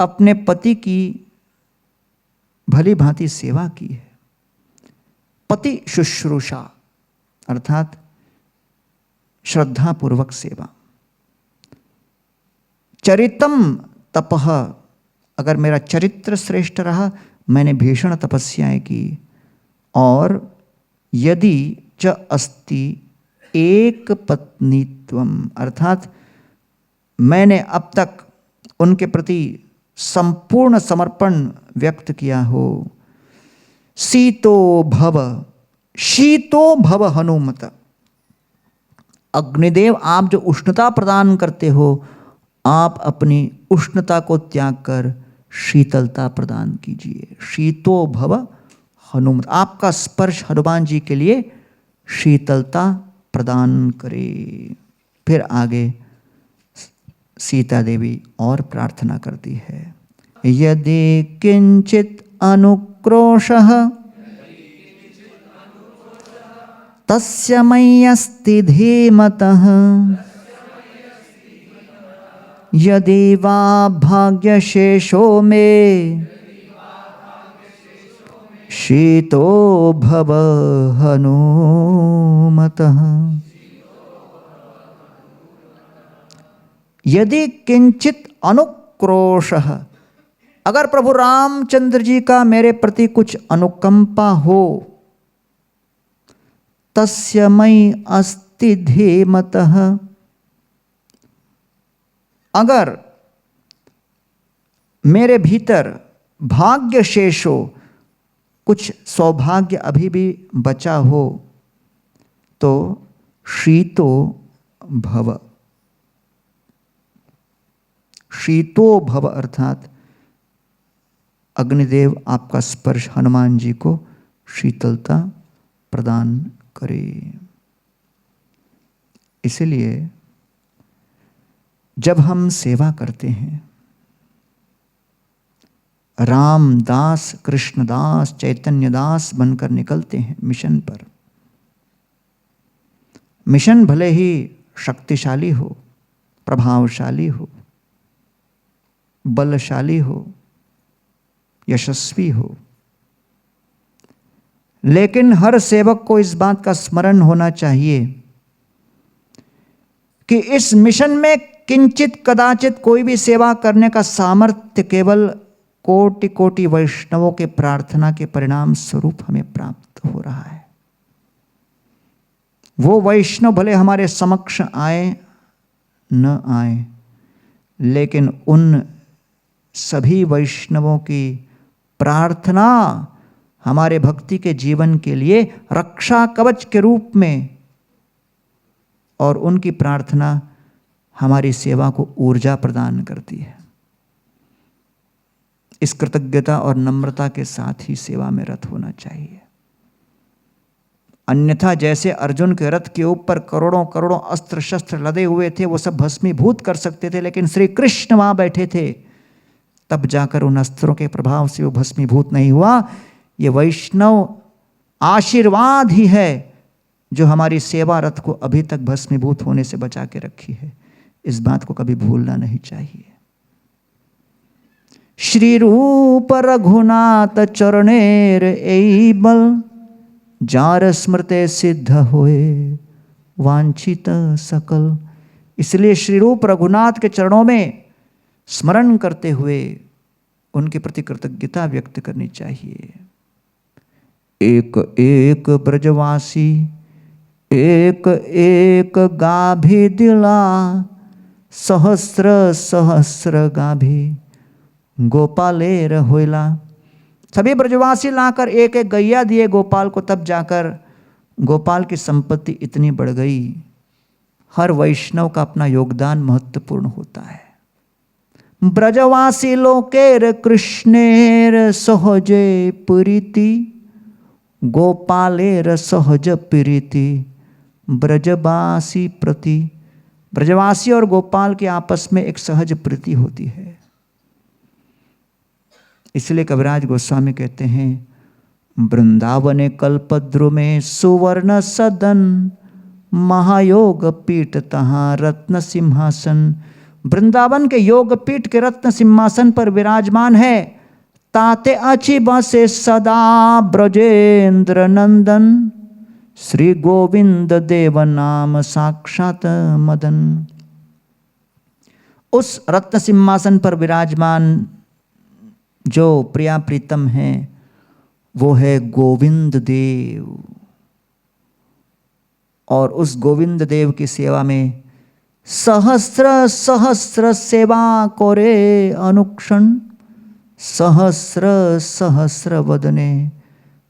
अपने पति की भली भांति सेवा की है, पति शुश्रूषा अर्थात श्रद्धा पूर्वक सेवा, चरितम तपः अगर मेरा चरित्र श्रेष्ठ रहा, मैंने भीषण तपस्याएं की, और यदि च अस्ति एक पत्नीत्वम अर्थात मैंने अब तक उनके प्रति संपूर्ण समर्पण व्यक्त किया हो, शीतो भव हनुमत, अग्निदेव आप जो उष्णता प्रदान करते हो, आप अपनी उष्णता को त्याग कर शीतलता प्रदान कीजिए। शीतो भव हनुमत, आपका स्पर्श हनुमान जी के लिए शीतलता प्रदान करे। फिर आगे सीता देवी और प्रार्थना करती है, यदि किंचित अनुक्रोशः तस्य मय्यस्ति धीमतः यदि वा भाग्यशेषो मे शीतो भव हनुमतः। यदि किंचित अनुक्रोशः, अगर प्रभु रामचंद्र जी का मेरे प्रति कुछ अनुकंपा हो, तस्य मयि अस्ति धीमतः, अगर मेरे भीतर भाग्य शेष हो, कुछ सौभाग्य अभी भी बचा हो, तो शीतो भव, शीतो भव अर्थात अग्निदेव आपका स्पर्श हनुमान जी को शीतलता प्रदान करे। इसलिए जब हम सेवा करते हैं, रामदास, कृष्णदास, चैतन्यदास बनकर निकलते हैं मिशन पर, मिशन भले ही शक्तिशाली हो, प्रभावशाली हो, बलशाली हो, यशस्वी हो, लेकिन हर सेवक को इस बात का स्मरण होना चाहिए कि इस मिशन में किंचित कदाचित कोई भी सेवा करने का सामर्थ्य केवल कोटि कोटि वैष्णवों के प्रार्थना के परिणाम स्वरूप हमें प्राप्त हो रहा है। वो वैष्णव भले हमारे समक्ष आए न आए, लेकिन उन सभी वैष्णवों की प्रार्थना हमारे भक्ति के जीवन के लिए रक्षा कवच के रूप में, और उनकी प्रार्थना हमारी सेवा को ऊर्जा प्रदान करती है। इस कृतज्ञता और नम्रता के साथ ही सेवा में रत होना चाहिए। अन्यथा जैसे अर्जुन के रथ के ऊपर करोड़ों करोड़ों अस्त्र शस्त्र लदे हुए थे, वो सब भस्मीभूत कर सकते थे, लेकिन श्री कृष्ण वहां बैठे थे, तब जाकर उन अस्त्रों के प्रभाव से वो भस्मीभूत नहीं हुआ। ये वैष्णव आशीर्वाद ही है जो हमारी सेवा रथ को अभी तक भस्मीभूत होने से बचा के रखी है। इस बात को कभी भूलना नहीं चाहिए। श्री रूप रघुनाथ चरणेर एई बल, जार स्मृते सिद्ध होए वांछित सकल। इसलिए श्री रूप रघुनाथ के चरणों में स्मरण करते हुए उनके प्रति कृतज्ञता व्यक्त करनी चाहिए। एक एक ब्रजवासी एक एक गाभी दिला, सहस्र सहस्र गाभी गोपालेर होइला। सभी ब्रजवासी लाकर एक एक गैया दिए गोपाल को, तब जाकर गोपाल की संपत्ति इतनी बढ़ गई। हर वैष्णव का अपना योगदान महत्वपूर्ण होता है। ब्रजवासी लोकेर कृष्णेर सहजे प्रीति, गोपालेर सहज प्रीति ब्रजवासी प्रति। ब्रजवासी और गोपाल के आपस में एक सहज प्रीति होती है। इसलिए कविराज गोस्वामी कहते हैं, वृंदावने कल्पद्रुमे सुवर्ण सदन, महायोग पीठ तहाँ रत्न सिंहासन। वृंदावन के योग पीठ के रत्न सिंहासन पर विराजमान है, ताते अचि बसे सदा ब्रजेंद्र नंदन, श्री गोविंद देव नाम साक्षात मदन। उस रत्न सिंहासन पर विराजमान जो प्रिया प्रीतम है वो है गोविंद देव। और उस गोविंद देव की सेवा में सहस्र सहस्र सेवा कोरे अनुक्षण, सहस्र सहस्र वदने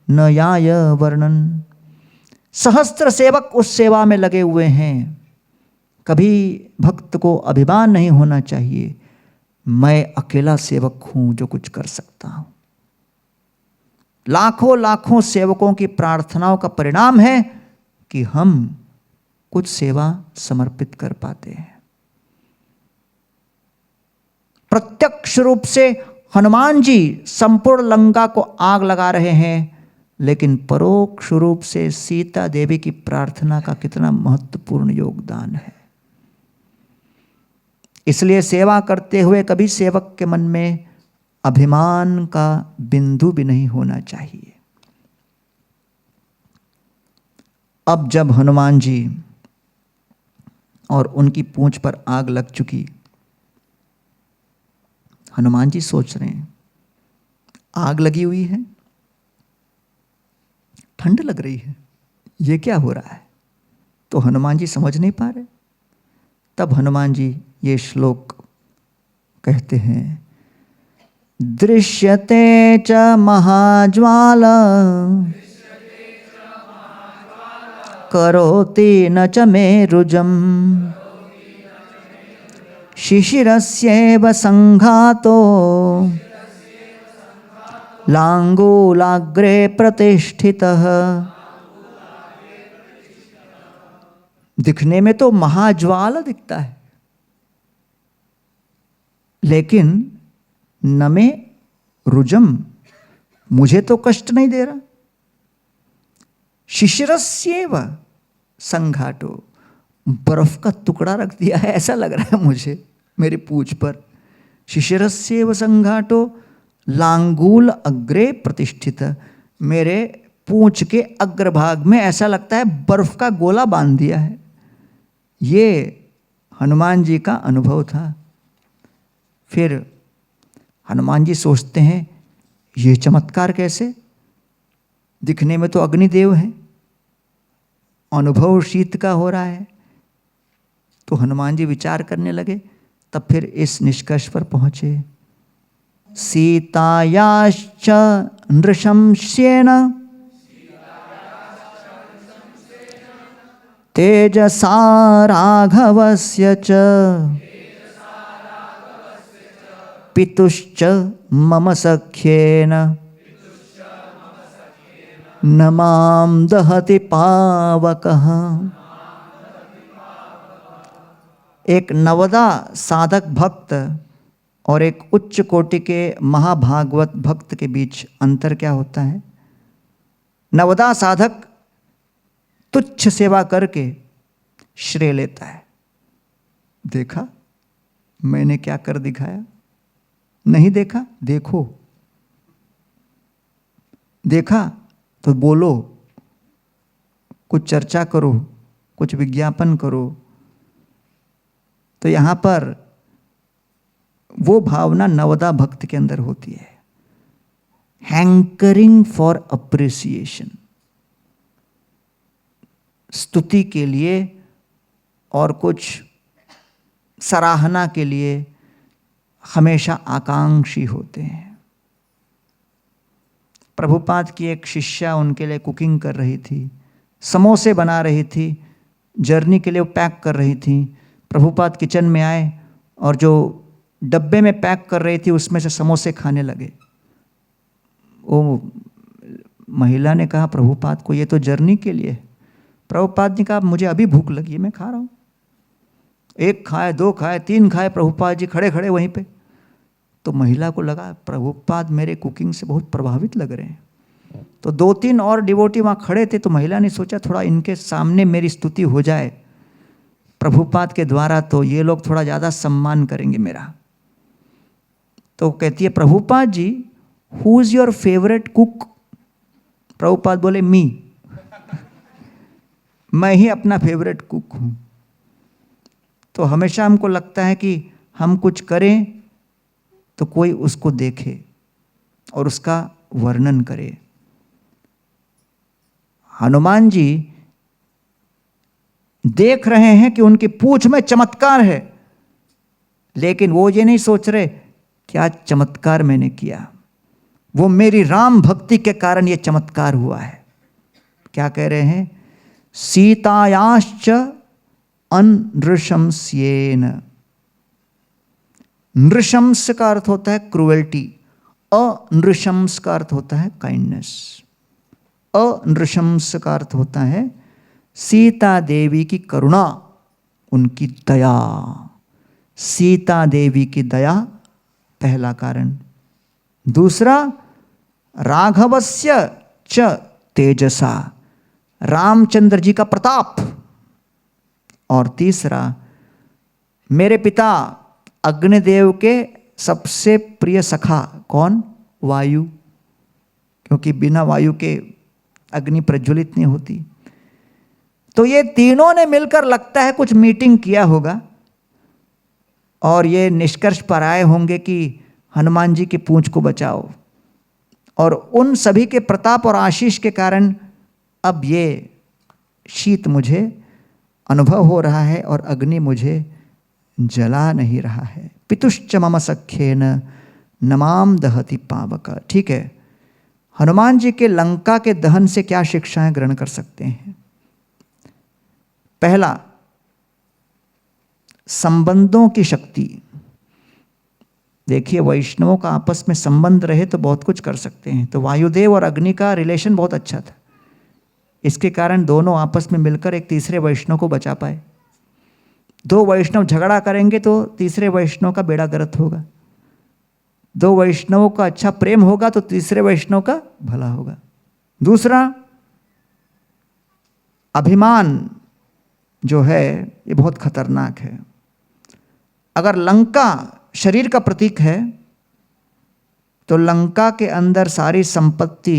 नयाय वर्णन। सहस्त्र सेवक उस सेवा में लगे हुए हैं। कभी भक्त को अभिमान नहीं होना चाहिए, मैं अकेला सेवक हूं जो कुछ कर सकता हूं। लाखों लाखों सेवकों की प्रार्थनाओं का परिणाम है कि हम कुछ सेवा समर्पित कर पाते हैं। प्रत्यक्ष रूप से हनुमान जी संपूर्ण लंका को आग लगा रहे हैं, लेकिन परोक्ष रूप से सीता देवी की प्रार्थना का कितना महत्वपूर्ण योगदान है। इसलिए सेवा करते हुए कभी सेवक के मन में अभिमान का बिंदु भी नहीं होना चाहिए। अब जब हनुमान जी और उनकी पूंछ पर आग लग चुकी, हनुमान जी सोच रहे हैं आग लगी हुई है, ठंड लग रही है, ये क्या हो रहा है। तो हनुमान जी समझ नहीं पा रहे। तब हनुमान जी ये श्लोक कहते हैं, दृश्यते च महाज्वाला, करोति न च मे रुजम, शिशिरस्येव संघातो लांगूलाग्रे प्रतिष्ठितः। दिखने में तो महाज्वाला दिखता है, लेकिन न में रुजम, मुझे तो कष्ट नहीं दे रहा। शिशिरस्येव संघाटो, बर्फ का टुकड़ा रख दिया है ऐसा लग रहा है मुझे मेरी पूंछ पर। शिशिरस्येव संघाटो लांगूल अग्रे प्रतिष्ठित, मेरे पूंछ के अग्रभाग में ऐसा लगता है बर्फ का गोला बांध दिया है। ये हनुमान जी का अनुभव था। फिर हनुमान जी सोचते हैं ये चमत्कार कैसे, दिखने में तो अग्निदेव है, अनुभव शीत का हो रहा है। तो हनुमान जी विचार करने लगे। तब फिर इस निष्कर्ष पर पहुंचे, सीतायाश्च नृशंसेन तेजसा राघवस्य च पितुश्च मम सख्येन न मां दहति पावकः। एक नवदा साधक भक्त और एक उच्च कोटि के महाभागवत भक्त के बीच अंतर क्या होता है। नवदा साधक तुच्छ सेवा करके श्रेय लेता है। देखा मैंने क्या कर दिखाया, नहीं देखा देखो, देखा तो बोलो, कुछ चर्चा करो, कुछ विज्ञापन करो। तो यहाँ पर वो भावना नवदा भक्त के अंदर होती है। हैंकरिंग फॉर अप्रिसिएशन, स्तुति के लिए और कुछ सराहना के लिए हमेशा आकांक्षी होते हैं। प्रभुपाद की एक शिष्या उनके लिए कुकिंग कर रही थी, समोसे बना रही थी, जर्नी के लिए वो पैक कर रही थी। प्रभुपाद किचन में आए और जो डब्बे में पैक कर रही थी उसमें से समोसे खाने लगे। वो महिला ने कहा प्रभुपाद को, ये तो जर्नी के लिए है। प्रभुपाद ने कहा मुझे अभी भूख लगी है, मैं खा रहा हूँ। एक खाए, दो खाए, तीन खाए, प्रभुपाद जी खड़े खड़े वहीं पे। तो महिला को लगा प्रभुपाद मेरे कुकिंग से बहुत प्रभावित लग रहे हैं। तो दो तीन और डिवोटी वहाँ खड़े थे, तो महिला ने सोचा थोड़ा इनके सामने मेरी स्तुति हो जाए प्रभुपाद के द्वारा, तो ये लोग थोड़ा ज़्यादा सम्मान करेंगे मेरा। तो कहती है Prabhupada ji, who is your favourite cook? Prabhupada बोले मी, मैं ही अपना फेवरेट कुक हूँ। तो हमेशा हमको लगता है कि हम कुछ करें तो कोई उसको देखे और उसका वर्णन करे। हनुमान जी देख रहे हैं कि उनकी पूंछ में चमत्कार है, लेकिन वो ये नहीं सोच रहे क्या चमत्कार मैंने किया, वो मेरी राम भक्ति के कारण ये चमत्कार हुआ है। क्या कह रहे हैं? सीतायाश्च अनृशंस्येन। नृशंस का अर्थ होता है क्रुएल्टी, अनृशंस का अर्थ होता है काइंडनेस। अनृशंस का अर्थ होता है सीता देवी की करुणा, उनकी दया। सीता देवी की दया पहला कारण। दूसरा, राघवस्य च तेजसा, रामचंद्र जी का प्रताप। और तीसरा, मेरे पिता अग्निदेव के सबसे प्रिय सखा कौन? वायु, क्योंकि बिना वायु के अग्नि प्रज्वलित नहीं होती। तो ये तीनों ने मिलकर लगता है कुछ मीटिंग किया होगा और ये निष्कर्ष पर आए होंगे कि हनुमान जी की पूंछ को बचाओ। और उन सभी के प्रताप और आशीष के कारण अब ये शीत मुझे अनुभव हो रहा है और अग्नि मुझे जला नहीं रहा है। पितुश्च मम सख्येन नमाम दहति पावक। ठीक है, हनुमान जी के लंका के दहन से क्या शिक्षाएं ग्रहण कर सकते हैं? पहला, संबंधों की शक्ति। देखिए, वैष्णवों का आपस में संबंध रहे तो बहुत कुछ कर सकते हैं। तो वायुदेव और अग्नि का रिलेशन बहुत अच्छा था, इसके कारण दोनों आपस में मिलकर एक तीसरे वैष्णव को बचा पाए। दो वैष्णव झगड़ा करेंगे तो तीसरे वैष्णव का बेड़ा गर्क होगा। दो वैष्णवों का अच्छा प्रेम होगा तो तीसरे वैष्णव का भला होगा। दूसरा, अभिमान जो है ये बहुत खतरनाक है। अगर लंका शरीर का प्रतीक है तो लंका के अंदर सारी संपत्ति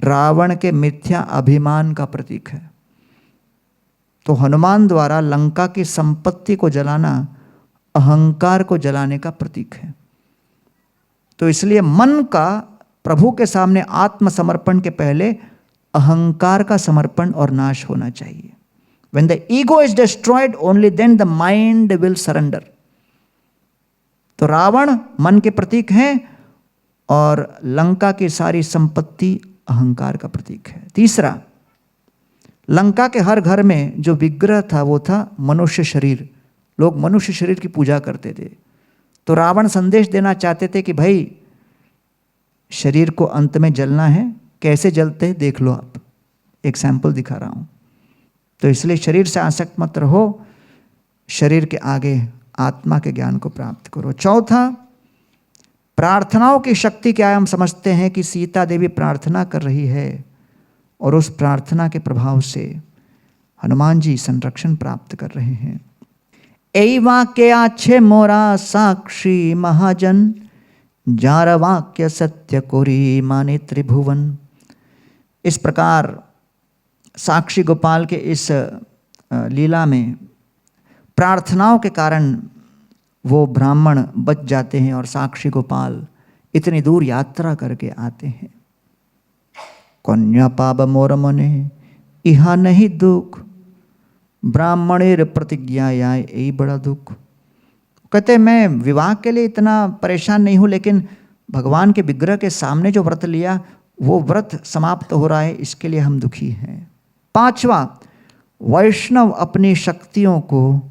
रावण के मिथ्या अभिमान का प्रतीक है। तो हनुमान द्वारा लंका की संपत्ति को जलाना अहंकार को जलाने का प्रतीक है। तो इसलिए मन का प्रभु के सामने आत्मसमर्पण के पहले अहंकार का समर्पण और नाश होना चाहिए। When the ego is destroyed, only then the mind will surrender. तो रावण मन के प्रतीक हैं और लंका की सारी संपत्ति अहंकार का प्रतीक है। तीसरा, लंका के हर घर में जो विग्रह था वो था मनुष्य शरीर। लोग मनुष्य शरीर की पूजा करते थे। तो रावण संदेश देना चाहते थे कि भाई शरीर को अंत में जलना है। कैसे जलते हैं देख लो आप, एक सैंपल दिखा रहा हूं। तो इसलिए शरीर से आसक्त मत रहो, शरीर के आगे आत्मा के ज्ञान को प्राप्त करो। चौथा, प्रार्थनाओं की शक्ति क्या है? हम समझते हैं कि सीता देवी प्रार्थना कर रही है और उस प्रार्थना के प्रभाव से हनुमान जी संरक्षण प्राप्त कर रहे हैं। एई वाक्य आछे मोरा साक्षी महाजन, जार वाक्य सत्य कोरी माने त्रिभुवन। इस प्रकार साक्षी गोपाल के इस लीला में प्रार्थनाओं के कारण वो ब्राह्मण बच जाते हैं और साक्षी गोपाल इतनी दूर यात्रा करके आते हैं। कन्या पाब मोर मने इहा नहीं दुख, ब्राह्मणेर प्रतिज्ञा आए यही बड़ा दुख। कहते मैं विवाह के लिए इतना परेशान नहीं हूं, लेकिन भगवान के विग्रह के सामने जो व्रत लिया वो व्रत समाप्त हो रहा है, इसके लिए हम दुखी हैं। पांचवा, वैष्णव अपनी शक्तियों को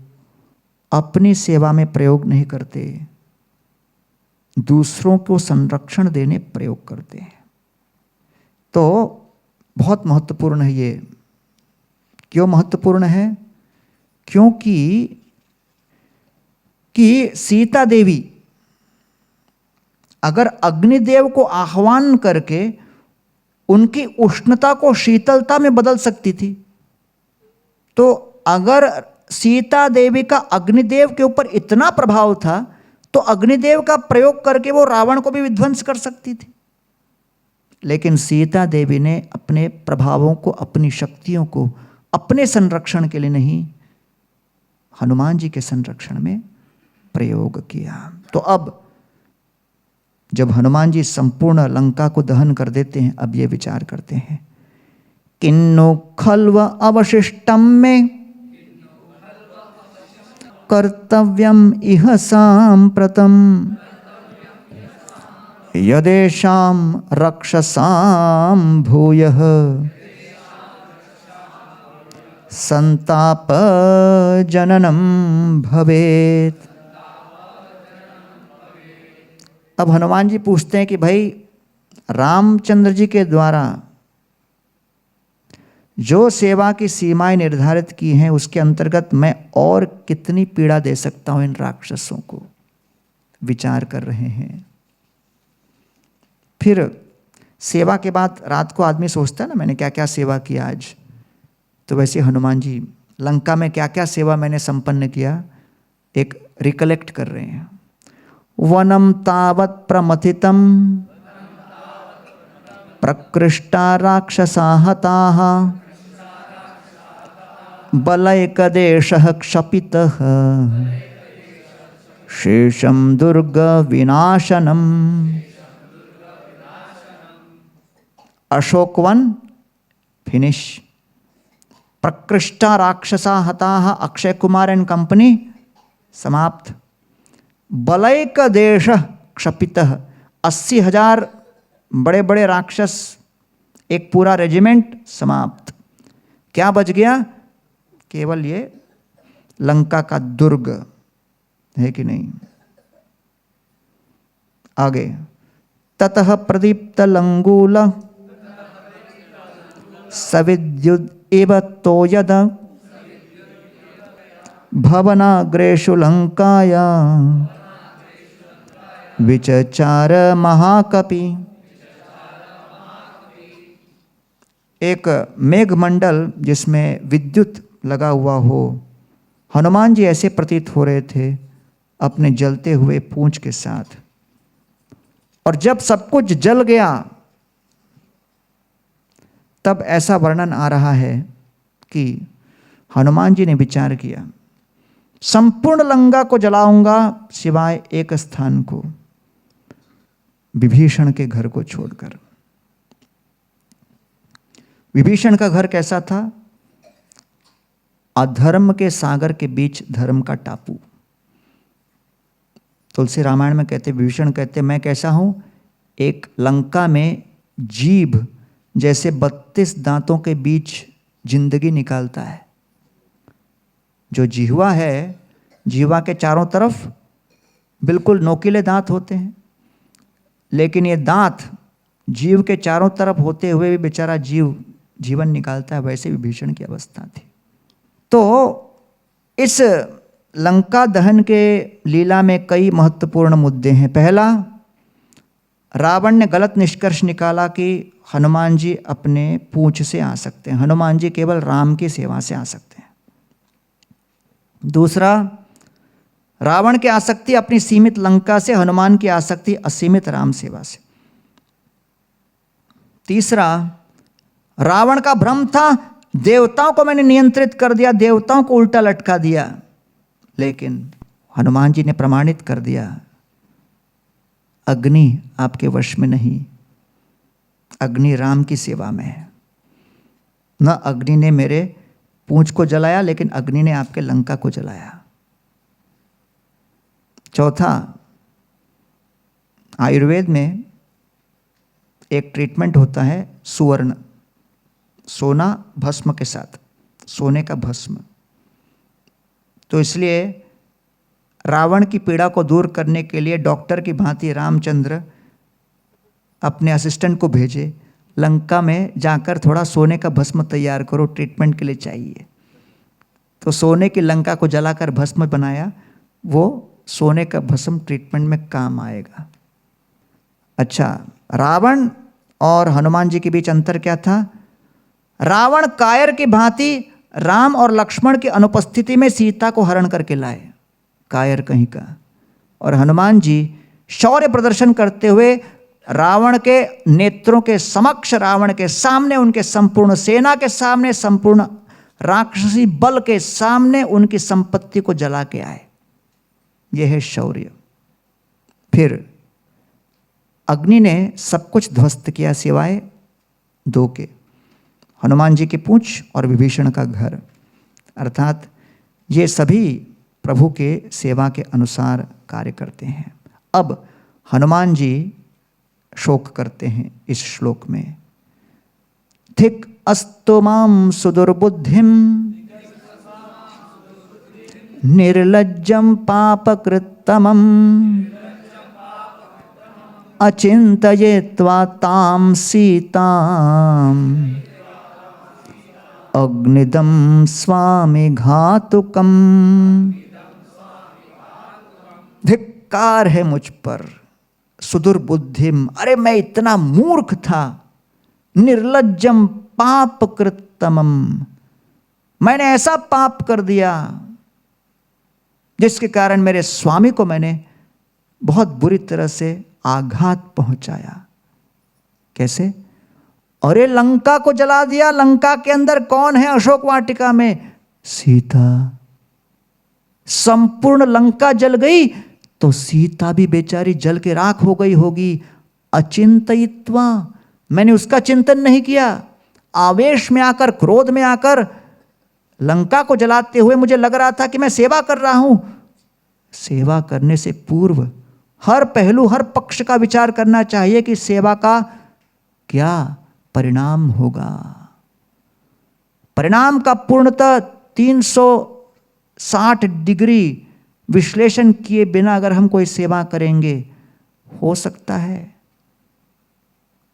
अपनी सेवा में प्रयोग नहीं करते, दूसरों को संरक्षण देने प्रयोग करते हैं। तो बहुत महत्वपूर्ण है ये। क्यों महत्वपूर्ण है? क्योंकि सीता देवी अगर अग्निदेव को आह्वान करके उनकी उष्णता को शीतलता में बदल सकती थी, तो अगर सीता देवी का अग्निदेव के ऊपर इतना प्रभाव था तो अग्निदेव का प्रयोग करके वो रावण को भी विध्वंस कर सकती थी। लेकिन सीता देवी ने अपने प्रभावों को, अपनी शक्तियों को अपने संरक्षण के लिए नहीं, हनुमान जी के संरक्षण में प्रयोग किया। तो अब जब हनुमान जी संपूर्ण लंका को दहन कर देते हैं, अब ये विचार करते हैं, किन्नु खल्व अवशिष्टम में कर्तव्यम इह सांप्रतम यदेषां रक्षसां भूयः संताप जननम भवेत्। अब हनुमान जी पूछते हैं कि भाई रामचंद्र जी के द्वारा जो सेवा की सीमाएं निर्धारित की हैं उसके अंतर्गत मैं और कितनी पीड़ा दे सकता हूं इन राक्षसों को, विचार कर रहे हैं। फिर सेवा के बाद रात को आदमी सोचता है ना, मैंने क्या क्या सेवा किया आज, तो वैसे हनुमान जी लंका में क्या क्या सेवा मैंने संपन्न किया एक रिकलेक्ट कर रहे हैं। वनम तावत् प्रमथितम प्रकृष्टा राक्षसाहताः बलैकदेशः क्षपितः शेषम दुर्ग विनाशनम। अशोकवन फिनिश, प्रकृष्टा राक्षसा हताः, अक्षय कुमार एंड कंपनी समाप्त। बलैक देश क्षपितः, 80,000 बड़े बड़े राक्षस, एक पूरा रेजिमेंट समाप्त। क्या बच गया? केवल ये लंका का दुर्ग, है कि नहीं? आगे, ततः प्रदीप्त लंगूल सविद्युद एव तोयद भवनाग्रेषु लंकाया विचचार महाकपि। एक मेघमंडल जिसमें विद्युत लगा हुआ हो, हनुमान जी ऐसे प्रतीत हो रहे थे अपने जलते हुए पूंछ के साथ। और जब सब कुछ जल गया तब ऐसा वर्णन आ रहा है कि हनुमान जी ने विचार किया, संपूर्ण लंका को जलाऊंगा सिवाय एक स्थान को, विभीषण के घर को छोड़कर। विभीषण का घर कैसा था? अधर्म के सागर के बीच धर्म का टापू। तुलसी रामायण में कहते, विभीषण कहते, मैं कैसा हूं? एक लंका में जीभ जैसे 32 दांतों के बीच जिंदगी निकालता है। जो जिह्वा है, जिह्वा के चारों तरफ बिल्कुल नोकीले दांत होते हैं, लेकिन ये दांत जीव के चारों तरफ होते हुए भी बेचारा जीव जीवन निकालता है। वैसे विभीषण की अवस्था थी। तो इस लंका दहन के लीला में कई महत्वपूर्ण मुद्दे हैं। पहला, रावण ने गलत निष्कर्ष निकाला कि हनुमान जी अपने पूंछ से आ सकते हैं, हनुमान जी केवल राम की सेवा से आ सकते हैं। दूसरा, रावण की आसक्ति अपनी सीमित लंका से, हनुमान की आसक्ति असीमित राम सेवा से। तीसरा, रावण का भ्रम था देवताओं को मैंने नियंत्रित कर दिया, देवताओं को उल्टा लटका दिया, लेकिन हनुमान जी ने प्रमाणित कर दिया अग्नि आपके वश में नहीं, अग्नि राम की सेवा में है। न अग्नि ने मेरे पूंछ को जलाया, लेकिन अग्नि ने आपके लंका को जलाया। चौथा, आयुर्वेद में एक ट्रीटमेंट होता है सुवर्ण, सोना भस्म के साथ, सोने का भस्म। तो इसलिए रावण की पीड़ा को दूर करने के लिए डॉक्टर की भांति रामचंद्र अपने असिस्टेंट को भेजे, लंका में जाकर थोड़ा सोने का भस्म तैयार करो, ट्रीटमेंट के लिए चाहिए। तो सोने की लंका को जलाकर भस्म बनाया, वो सोने का भस्म ट्रीटमेंट में काम आएगा। अच्छा, रावण और हनुमान जी के बीच अंतर क्या था? रावण कायर की भांति राम और लक्ष्मण की अनुपस्थिति में सीता को हरण करके लाए, कायर कहीं का। और हनुमान जी शौर्य प्रदर्शन करते हुए रावण के नेत्रों के समक्ष, रावण के सामने, उनके संपूर्ण सेना के सामने, संपूर्ण राक्षसी बल के सामने उनकी संपत्ति को जला के आए। यह है शौर्य। फिर अग्नि ने सब कुछ ध्वस्त किया सिवाय दो के, हनुमान जी की पूंछ और विभीषण का घर। अर्थात ये सभी प्रभु के सेवा के अनुसार कार्य करते हैं। अब हनुमान जी शोक करते हैं इस श्लोक में, धिक् अस्तु मां सुदुर्बुद्धिम निर्लज्जं पापकृत्तमं अचिन्तयेत्वा तां सीताम् अग्निदं स्वामी घातुकम्। धिक्कार है मुझ पर, सुदुर्बुद्धिम, अरे मैं इतना मूर्ख था, निर्लज्जम पापकृत्तमम, मैंने ऐसा पाप कर दिया जिसके कारण मेरे स्वामी को मैंने बहुत बुरी तरह से आघात पहुंचाया। कैसे? अरे लंका को जला दिया। लंका के अंदर कौन है? अशोक वाटिका में सीता। संपूर्ण लंका जल गई तो सीता भी बेचारी जल के राख हो गई होगी। अचिंतयित्वा, मैंने उसका चिंतन नहीं किया। आवेश में आकर, क्रोध में आकर लंका को जलाते हुए मुझे लग रहा था कि मैं सेवा कर रहा हूं। सेवा करने से पूर्व हर पहलू, हर पक्ष का विचार करना चाहिए कि सेवा का क्या परिणाम होगा। परिणाम का पूर्णतः 360 डिग्री विश्लेषण किए बिना अगर हम कोई सेवा करेंगे, हो सकता है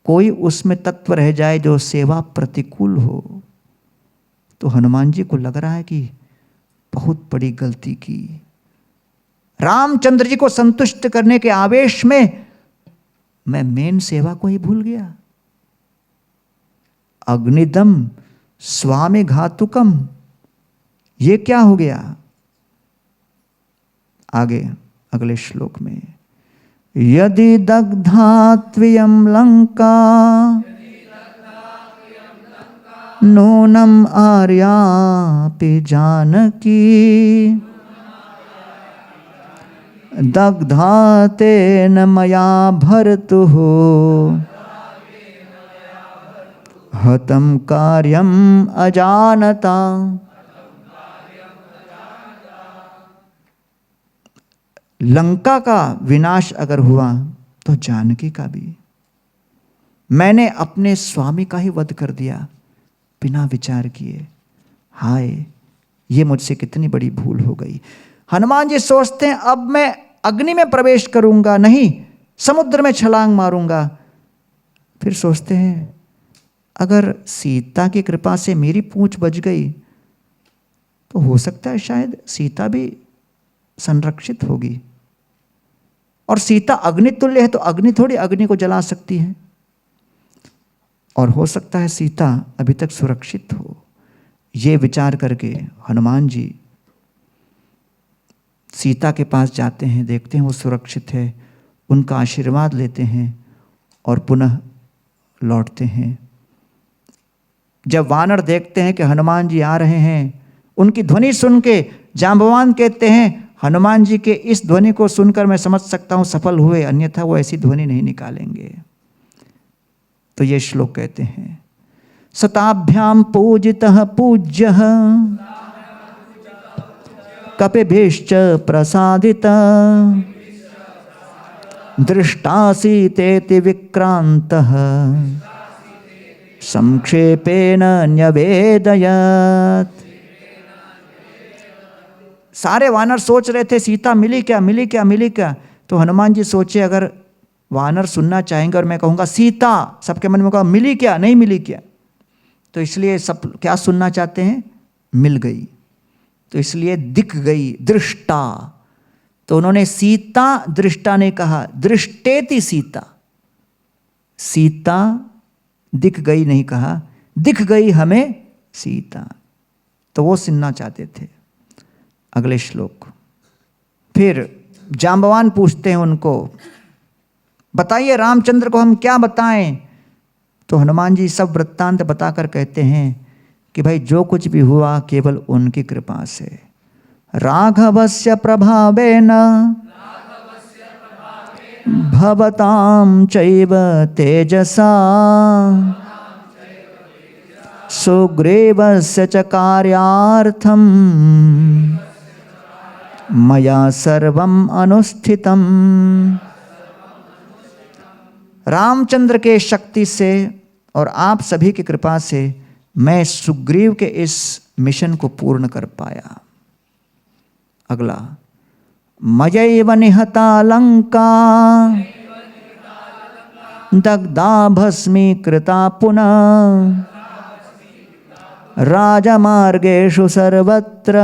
कोई उसमें तत्व रह जाए जो सेवा प्रतिकूल हो। तो हनुमान जी को लग रहा है कि बहुत बड़ी गलती की। रामचंद्र जी को संतुष्ट करने के आवेश में मैं मेन सेवा को ही भूल गया। अग्निदम स्वामी घातुकम, ये क्या हो गया? आगे अगले श्लोक में, यदि दग्धा त्वयं लंका नूनम आर्यापि जानकी दग्धा तेन मया भर्तुः हतं कार्यम अजानता। लंका का विनाश अगर हुआ तो जानकी का भी। मैंने अपने स्वामी का ही वध कर दिया बिना विचार किए। हाय, ये मुझसे कितनी बड़ी भूल हो गई। हनुमान जी सोचते हैं अब मैं अग्नि में प्रवेश करूंगा, नहीं समुद्र में छलांग मारूंगा। फिर सोचते हैं अगर सीता की कृपा से मेरी पूंछ बच गई तो हो सकता है शायद सीता भी संरक्षित होगी। और सीता अग्नितुल्य है तो अग्नि थोड़ी अग्नि को जला सकती है। और हो सकता है सीता अभी तक सुरक्षित हो। ये विचार करके हनुमान जी सीता के पास जाते हैं, देखते हैं वो सुरक्षित है, उनका आशीर्वाद लेते हैं और पुनः लौटते हैं। जब वानर देखते हैं कि हनुमान जी आ रहे हैं, उनकी ध्वनि सुन के जांबवान कहते हैं हनुमान जी के इस ध्वनि को सुनकर मैं समझ सकता हूं सफल हुए, अन्यथा वो ऐसी ध्वनि नहीं निकालेंगे। तो ये श्लोक कहते हैं, सताभ्याम पूजितः पूज्यः कपिभिश्च प्रसादितः दृष्टासीतेति विक्रांतः संक्षेपेण न्यवेदयत्। सारे वानर सोच रहे थे सीता मिली क्या, मिली क्या, मिली क्या। तो हनुमान जी सोचे अगर वानर सुनना चाहेंगे और मैं कहूँगा सीता, सबके मन में कहा मिली क्या, नहीं मिली क्या। तो इसलिए सब क्या सुनना चाहते हैं, मिल गई। तो इसलिए दिख गई, दृष्टा। तो उन्होंने सीता दृष्टा ने कहा, दृष्टेति सीता, सीता दिख गई नहीं कहा, दिख गई हमें सीता। तो वो सुनना चाहते थे। अगले श्लोक। फिर जांबवान पूछते हैं उनको, बताइए रामचंद्र को हम क्या बताएं। तो हनुमान जी सब वृत्तांत बताकर कहते हैं कि भाई जो कुछ भी हुआ केवल उनकी कृपा से। राघवस्य प्रभावेन भवतां चैव तेजसा सुग्रीवस्य च कार्यार्थं मया सर्वम् अनुष्ठितम्। रामचंद्र के शक्ति से और आप सभी की कृपा से मैं सुग्रीव के इस मिशन को पूर्ण कर पाया। अगला, मयैव निहता लंका दग्धा भस्मीकृता पुनः राजमार्गेषु सर्वत्र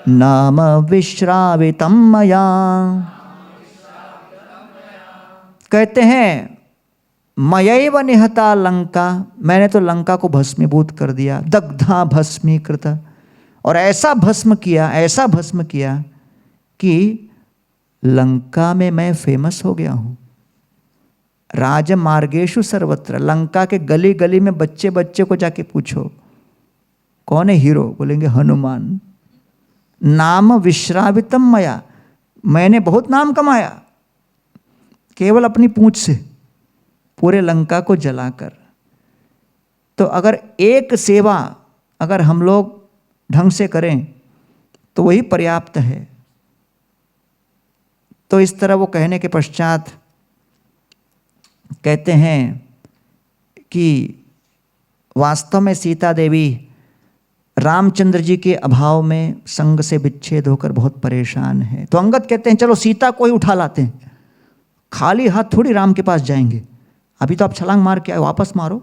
नाम विश्रावितं मया। कहते हैं मयैव निहता लंका, मैंने तो लंका को भस्मीभूत कर दिया, दग्धा भस्मीकृत, और ऐसा भस्म किया, ऐसा भस्म किया कि लंका में मैं फेमस हो गया हूं। राजमार्गेषु सर्वत्र, लंका के गली गली में बच्चे बच्चे को जाके पूछो कौन है हीरो, बोलेंगे हनुमान। नाम विश्रावितम मया, मैंने बहुत नाम कमाया केवल अपनी पूंछ से, पूरे लंका को जलाकर। तो अगर एक सेवा अगर हम लोग ढंग से करें तो वही पर्याप्त है। तो इस तरह वो कहने के पश्चात कहते हैं कि वास्तव में सीता देवी रामचंद्र जी के अभाव में संग से विच्छेद होकर बहुत परेशान है। तो अंगद कहते हैं चलो सीता को ही उठा लाते हैं, खाली हाथ थोड़ी राम के पास जाएंगे, अभी तो आप छलांग मार के आए, वापस मारो,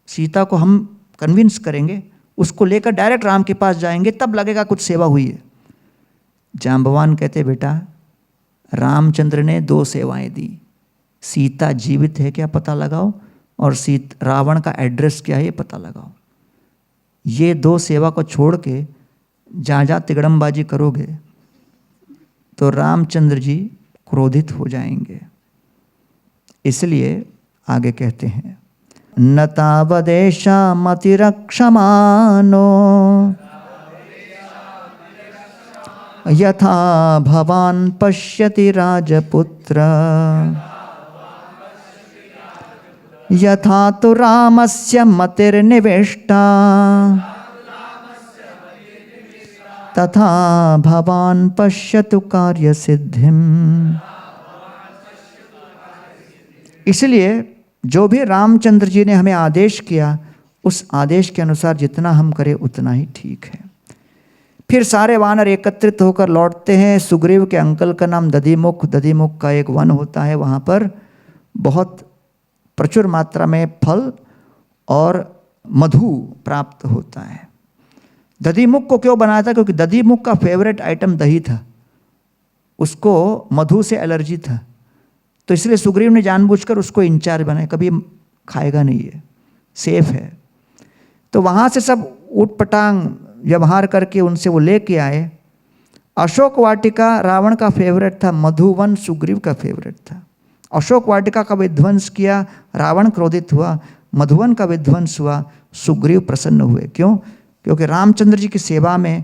सीता को हम कन्विंस करेंगे, उसको लेकर डायरेक्ट राम के पास जाएंगे, तब लगेगा कुछ सेवा हुई है। जांबवान कहते बेटा रामचंद्र ने 2 सेवाएं दी, सीता जीवित है क्या पता लगाओ, और रावण का एड्रेस क्या है ये पता लगाओ। ये 2 सेवा को छोड़ के जहाँ तिगड़मबाजी करोगे तो रामचंद्र जी क्रोधित हो जाएंगे। इसलिए आगे कहते हैं, न तावदेशा मतिरक्षमानो यथा भवान पश्यति राजपुत्र यथा तो रामस्य मतिर्निविष्टा तथा भवान पश्यतु कार्य सिद्धिम। इसलिए जो भी रामचंद्र जी ने हमें आदेश किया उस आदेश के अनुसार जितना हम करें उतना ही ठीक है। फिर सारे वानर एकत्रित होकर लौटते हैं। सुग्रीव के अंकल का नाम दधिमुख, दधिमुख का एक वन होता है, वहाँ पर बहुत प्रचुर मात्रा में फल और मधु प्राप्त होता है। दधिमुख को क्यों बनाया था? क्योंकि दधिमुख का फेवरेट आइटम दही था, उसको मधु से एलर्जी था, तो इसलिए सुग्रीव ने जानबूझकर उसको इंचार्ज बनाया, कभी खाएगा नहीं है, सेफ है। तो वहाँ से सब ऊटपटांग व्यवहार करके उनसे वो लेके आए। अशोक वाटिका रावण का फेवरेट था, मधुवन सुग्रीव का फेवरेट था। अशोक वाटिका का विध्वंस किया, रावण क्रोधित हुआ, मधुवन का विध्वंस हुआ, सुग्रीव प्रसन्न हुए। क्यों? क्योंकि रामचंद्र जी की सेवा में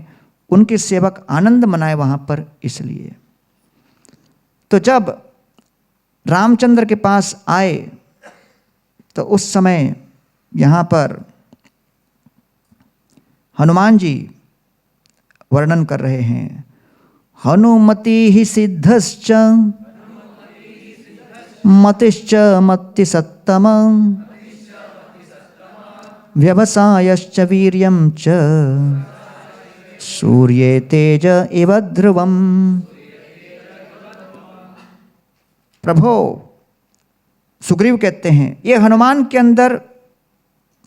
उनके सेवक आनंद मनाए वहाँ पर इसलिए। तो जब रामचंद्र के पास आए तो उस समय यहाँ पर हनुमान जी वर्णन कर रहे हैं, हनुमति ही सिद्धश्च मतिश्च मति सत्तम व्यवसायश्च वीर्यं च सूर्ये तेज इव ध्रुवम। प्रभो, सुग्रीव कहते हैं ये हनुमान के अंदर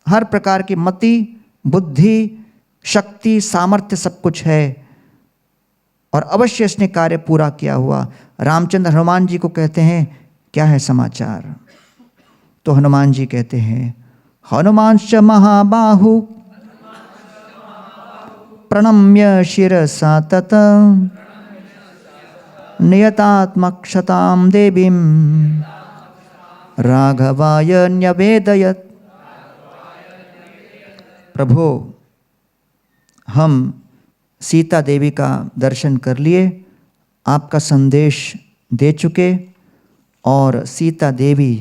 हर प्रकार की मति, बुद्धि, शक्ति, सामर्थ्य सब कुछ है और अवश्य इसने कार्य पूरा किया हुआ। रामचंद्र हनुमान जी को कहते हैं क्या है समाचार? तो हनुमान जी कहते हैं, हनुमांश्च महाबाहु प्रणम्य शिरसा तत नियतात्मक्षतां देवीं राघवाय न्यवेदयत्। प्रभो, हम सीता देवी का दर्शन कर लिए, आपका संदेश दे चुके और सीता देवी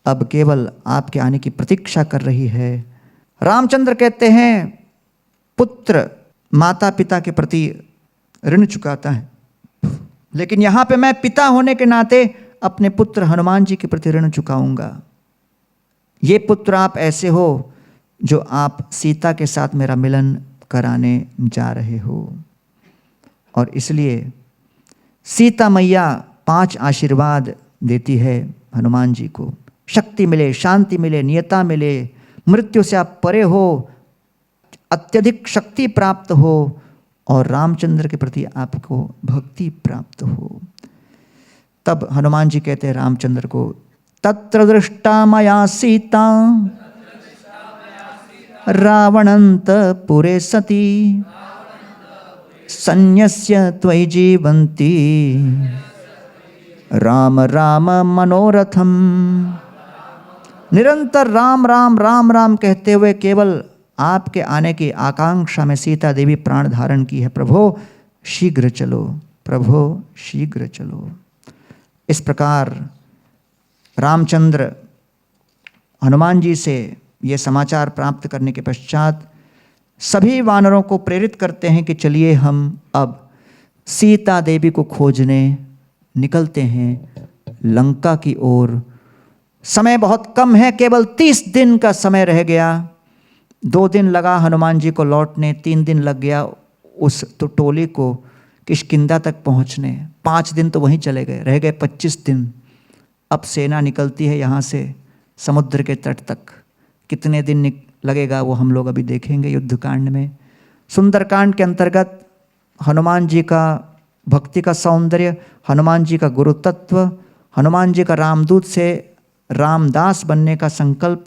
अब केवल आपके आने की प्रतीक्षा कर रही है। रामचंद्र कहते हैं पुत्र माता पिता के प्रति ऋण चुकाता है, लेकिन यहाँ पे मैं पिता होने के नाते अपने पुत्र हनुमान जी के प्रति ऋण चुकाऊंगा। ये पुत्र आप ऐसे हो जो आप सीता के साथ मेरा मिलन कराने जा रहे हो। और इसलिए सीता मैया 5 आशीर्वाद देती है हनुमान जी को, शक्ति मिले, शांति मिले, नियता मिले, मृत्यु से आप परे हो, अत्यधिक शक्ति प्राप्त हो और रामचंद्र के प्रति आपको भक्ति प्राप्त हो। तब हनुमान जी कहते हैं रामचंद्र को, तत्र दृष्टा मया सीता रावणन्तपुरे सती सन्न्यस्य त्वयि जीवन्ती राम राम मनोरथम। निरंतर राम राम राम राम कहते हुए केवल आपके आने की आकांक्षा में सीता देवी प्राण धारण की है। प्रभो शीघ्र चलो, प्रभो शीघ्र चलो। इस प्रकार रामचंद्र हनुमान जी से ये समाचार प्राप्त करने के पश्चात सभी वानरों को प्रेरित करते हैं कि चलिए हम अब सीता देवी को खोजने निकलते हैं लंका की ओर। समय बहुत कम है, केवल 30 दिन का समय रह गया। 2 दिन लगा हनुमान जी को लौटने, 3 दिन लग गया उस टोली को किष्किंधा तक पहुंचने, 5 दिन तो वहीं चले गए, रह गए 25 दिन। अब सेना निकलती है यहाँ से समुद्र के तट तक। कितने दिन लगेगा वो हम लोग अभी देखेंगे युद्धकांड में। सुंदरकांड के अंतर्गत हनुमान जी का भक्ति का सौंदर्य, हनुमान जी का गुरु तत्व, हनुमान जी का रामदूत से रामदास बनने का संकल्प,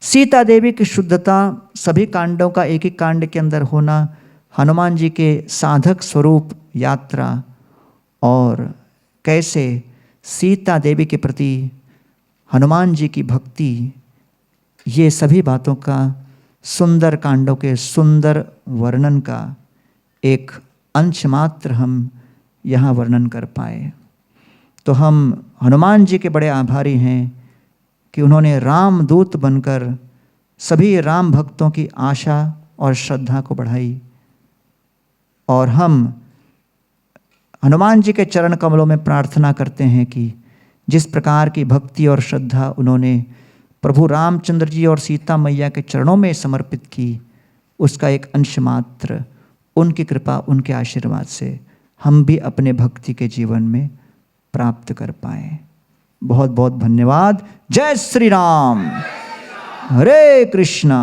सीता देवी की शुद्धता, सभी कांडों का एक ही कांड के अंदर होना, हनुमान जी के साधक स्वरूप यात्रा और कैसे सीता देवी के प्रति हनुमान जी की भक्ति, ये सभी बातों का सुंदर कांडों के सुंदर वर्णन का एक अंश मात्र हम यहाँ वर्णन कर पाए। तो हम हनुमान जी के बड़े आभारी हैं कि उन्होंने रामदूत बनकर सभी राम भक्तों की आशा और श्रद्धा को बढ़ाई। और हम हनुमान जी के चरण कमलों में प्रार्थना करते हैं कि जिस प्रकार की भक्ति और श्रद्धा उन्होंने प्रभु रामचंद्र जी और सीता मैया के चरणों में समर्पित की, उसका एक अंश मात्र उनकी कृपा, उनके आशीर्वाद से हम भी अपने भक्ति के जीवन में प्राप्त कर पाएं। बहुत बहुत धन्यवाद। जय श्री राम। हरे कृष्णा।